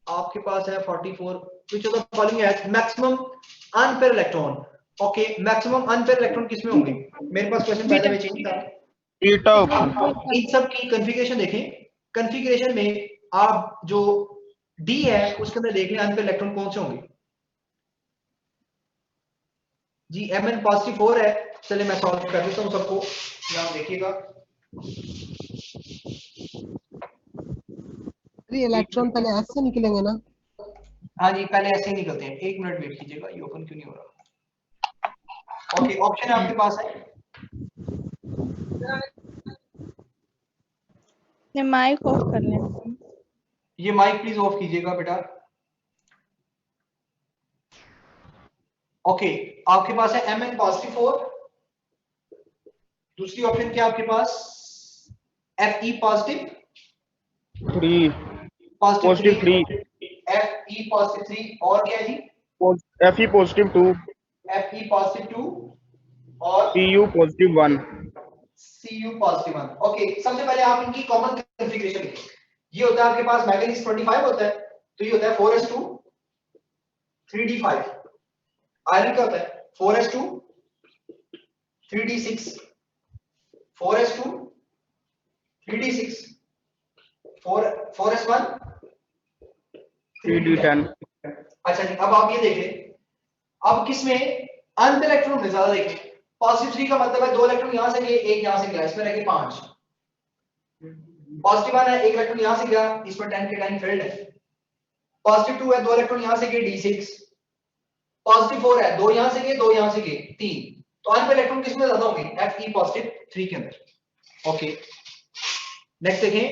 आपके पास है 44। which of the following has maximum unpaired electron, okay maximum unpaired electron किसमें होंगे, मेरे पास question by the way change था। इन सब की कॉन्फ़िगरेशन देखें, कॉन्फ़िगरेशन में आप जो D है उसके अंदर देख लें अनपेयर इलेक्ट्रॉन कौन से होंगे। जी Mn पॉजिटिव 4 है, चलिए मैं सॉल्व कर देता हूं सबको, यहां देखिएगा। अरे इलेक्ट्रॉन पहले S से निकलेंगे ना। हाँ जी पहले ऐसे ही निकलते हैं, एक मिनट वेट कीजिएगा, ये ओपन क्यों नहीं हो रहा। ओके ऑप्शन आपके पास है, ये माइक ऑफ कर लें। ये माइक प्लीज ऑफ कीजिएगा बेटा। ओके आपके पास है Mn पॉजिटिव 4, दूसरी ऑप्शन क्या आपके पास Fe positive 3 positive 3, Fe positive 3 और क्या है जी Fe पॉजिटिव 2, Fe पॉजिटिव 2 और Cu positive 1, Cu positive 1। Okay सबसे पहले आप इनकी कॉमन कॉन्फ़िगरेशन लिखें। ये होता है आपके पास मैग्नीज 25 होता है, तो ये होता है 4s2 3d5। आयरन क्या होता है 4s2 3d6, 4s2 3d6, 4s1 3d10। अच्छा जी अब आप ये देखें, अब किसमें अनपेयर इलेक्ट्रॉन में ज्यादा देखें, पॉजिटिव 3 का मतलब है 2 इलेक्ट्रॉन यहां से गए, एक यहां से गया, इसमें रह गए 5। पॉजिटिव 1 है, एक इलेक्ट्रॉन यहां से गया, इसमें 10 के 10 फील्ड है। पॉजिटिव 2 है, 2 इलेक्ट्रॉन यहां से गए d6। पॉजिटिव 4 है, 2 यहां से गए 2 यहां से गए 3, तो अनपेयर इलेक्ट्रॉन किसमें ज्यादा होंगे Fe पॉजिटिव 3 के अंदर। ओके नेक्स्ट देखें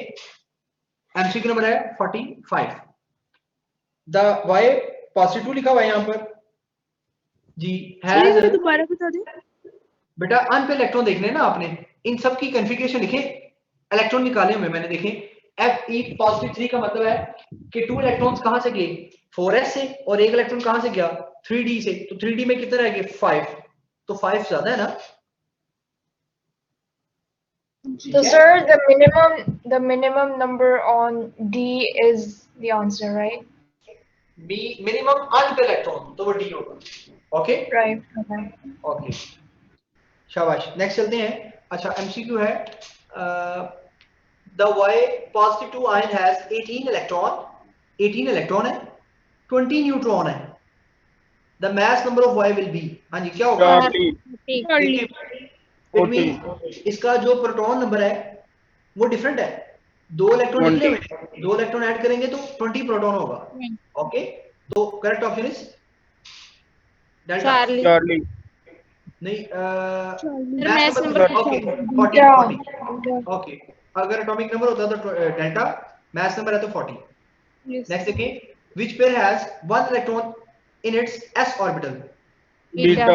एमसीक्यू नंबर है 45, द वाई पॉजिटिव 2 लिखा हुआ है यहां पर जी हैज, दोबारा बता दे बेटा अनपेयर इलेक्ट्रॉन देखने ना आपने, इन सब की कॉन्फ़िगरेशन लिखे, इलेक्ट्रॉन निकाले हुए मैंने देखे। Fe पॉजिटिव 3 का मतलब है कि 2 इलेक्ट्रॉन्स कहां से गए 4s से, और एक इलेक्ट्रॉन कहां से गया 3d से, तो 3d में कितने रह गए 5, तो 5 ज्यादा है ना। So sir, the minimum number on D is the answer, right? Minimum अंत इलेक्ट्रॉन, तो वो डी होगा। Okay Right. ओके शाबाश। नेक्स्ट चलते हैं। अच्छा एमसीक्यू है, the Y positive 2 ion has 18 electron, 18 electron है, 20 न्यूट्रॉन है, the mass number of Y will be, हाँ जी क्या होगा? It means इसका जो प्रोटॉन नंबर है वो डिफरेंट है, 2 इलेक्ट्रॉन निकले हुए हैं, 2 इलेक्ट्रॉन ऐड करेंगे तो 20 प्रोटॉन होगा। ओके तो करेक्ट ऑप्शन इज चार्ली। नहीं mass number ओके 40 ओके, अगर एटॉमिक नंबर होता तो डेल्टा, मास नंबर है तो 40। नेक्स्ट देखिए, which pair has 1 electron in its s orbital? Beta.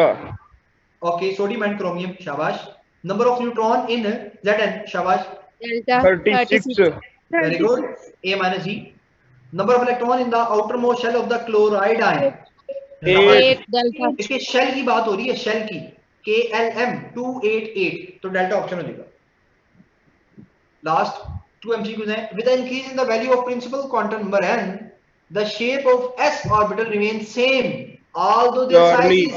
Okay sodium and chromium, शाबाश। Number of neutron in Zn, शाबाश। 36। Very good, A minus G। Number of electron in the outer most shell of the chloride ion? 8 delta. इसके shell की बात हो रही है, shell की, KLM 288, तो डेल्टा ऑप्शन हो जाएगा। लास्ट 2 MCQs हैं। With the increase in the value of principal quantum number n, the shape of s orbital remain same although their size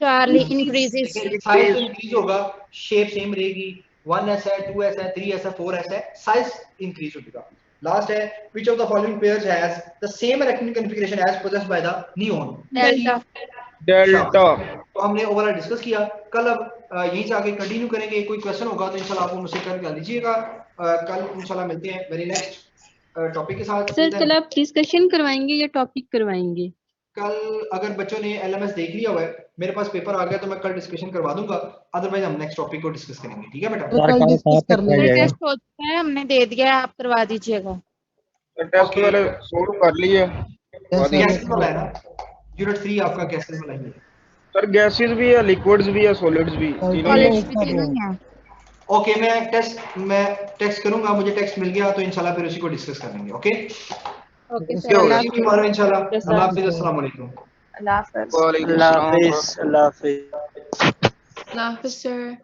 चार्ली इंक्रीजेस। साइज इंक्रीज होगा, शेप सेम रहेगी, 1s है, 2s है, 3s है, 4s है, size increase होगा। Last है, which of the following pairs has the same electronic configuration as possessed by the neon? Delta. तो हमने ओवरऑल डिस्कस किया। कल अब यहीं से आगे कंटिन्यू करेंगे, कोई क्वेश्चन होगा तो इंशाल्लाह आप मुझसे कर लीजिएगा। कल इंशाल्लाह मिलते हैं वेरी नेक्स्ट टॉपिक के साथ। सर कल आप डिस्कशन करवाएंगे या टॉपिक करवाएंगे? कल अगर बच्चों ने एलएमएस देख लिया हुआ है, मेरे पास पेपर आ गया तो मैं कल डिस्कशन करवा दूंगा, अदरवाइज हम नेक्स्ट टॉपिक को डिस्कस करेंगे। ठीक है बेटा? कल डिस्कस कर लेंगे। टेस्ट हो चुका है, हमने दे दिया है, आप करवा दीजिएगा। टेस्ट वाले सोल्व कर लिए। गैसेस वाला है ना, यूनिट 3 आपका गैसेस वाला ही है सर। गैसेस भी है, लिक्विड्स भी है, सॉलिड्स भी, तीनों है। ओके मैं टेक्स्ट करूंगा, मुझे टेक्स्ट मिल गया तो इंशाल्लाह फिर उसी को डिस्कस कर लेंगे। ओके ओके सर, इंशाल्लाह। अल्लाह हाफिज़, अस्सलाम वालेकुम। अल्लाह हाफ़िज़। अल्लाह हाफिज़। अल्लाह हाफिज़ सर।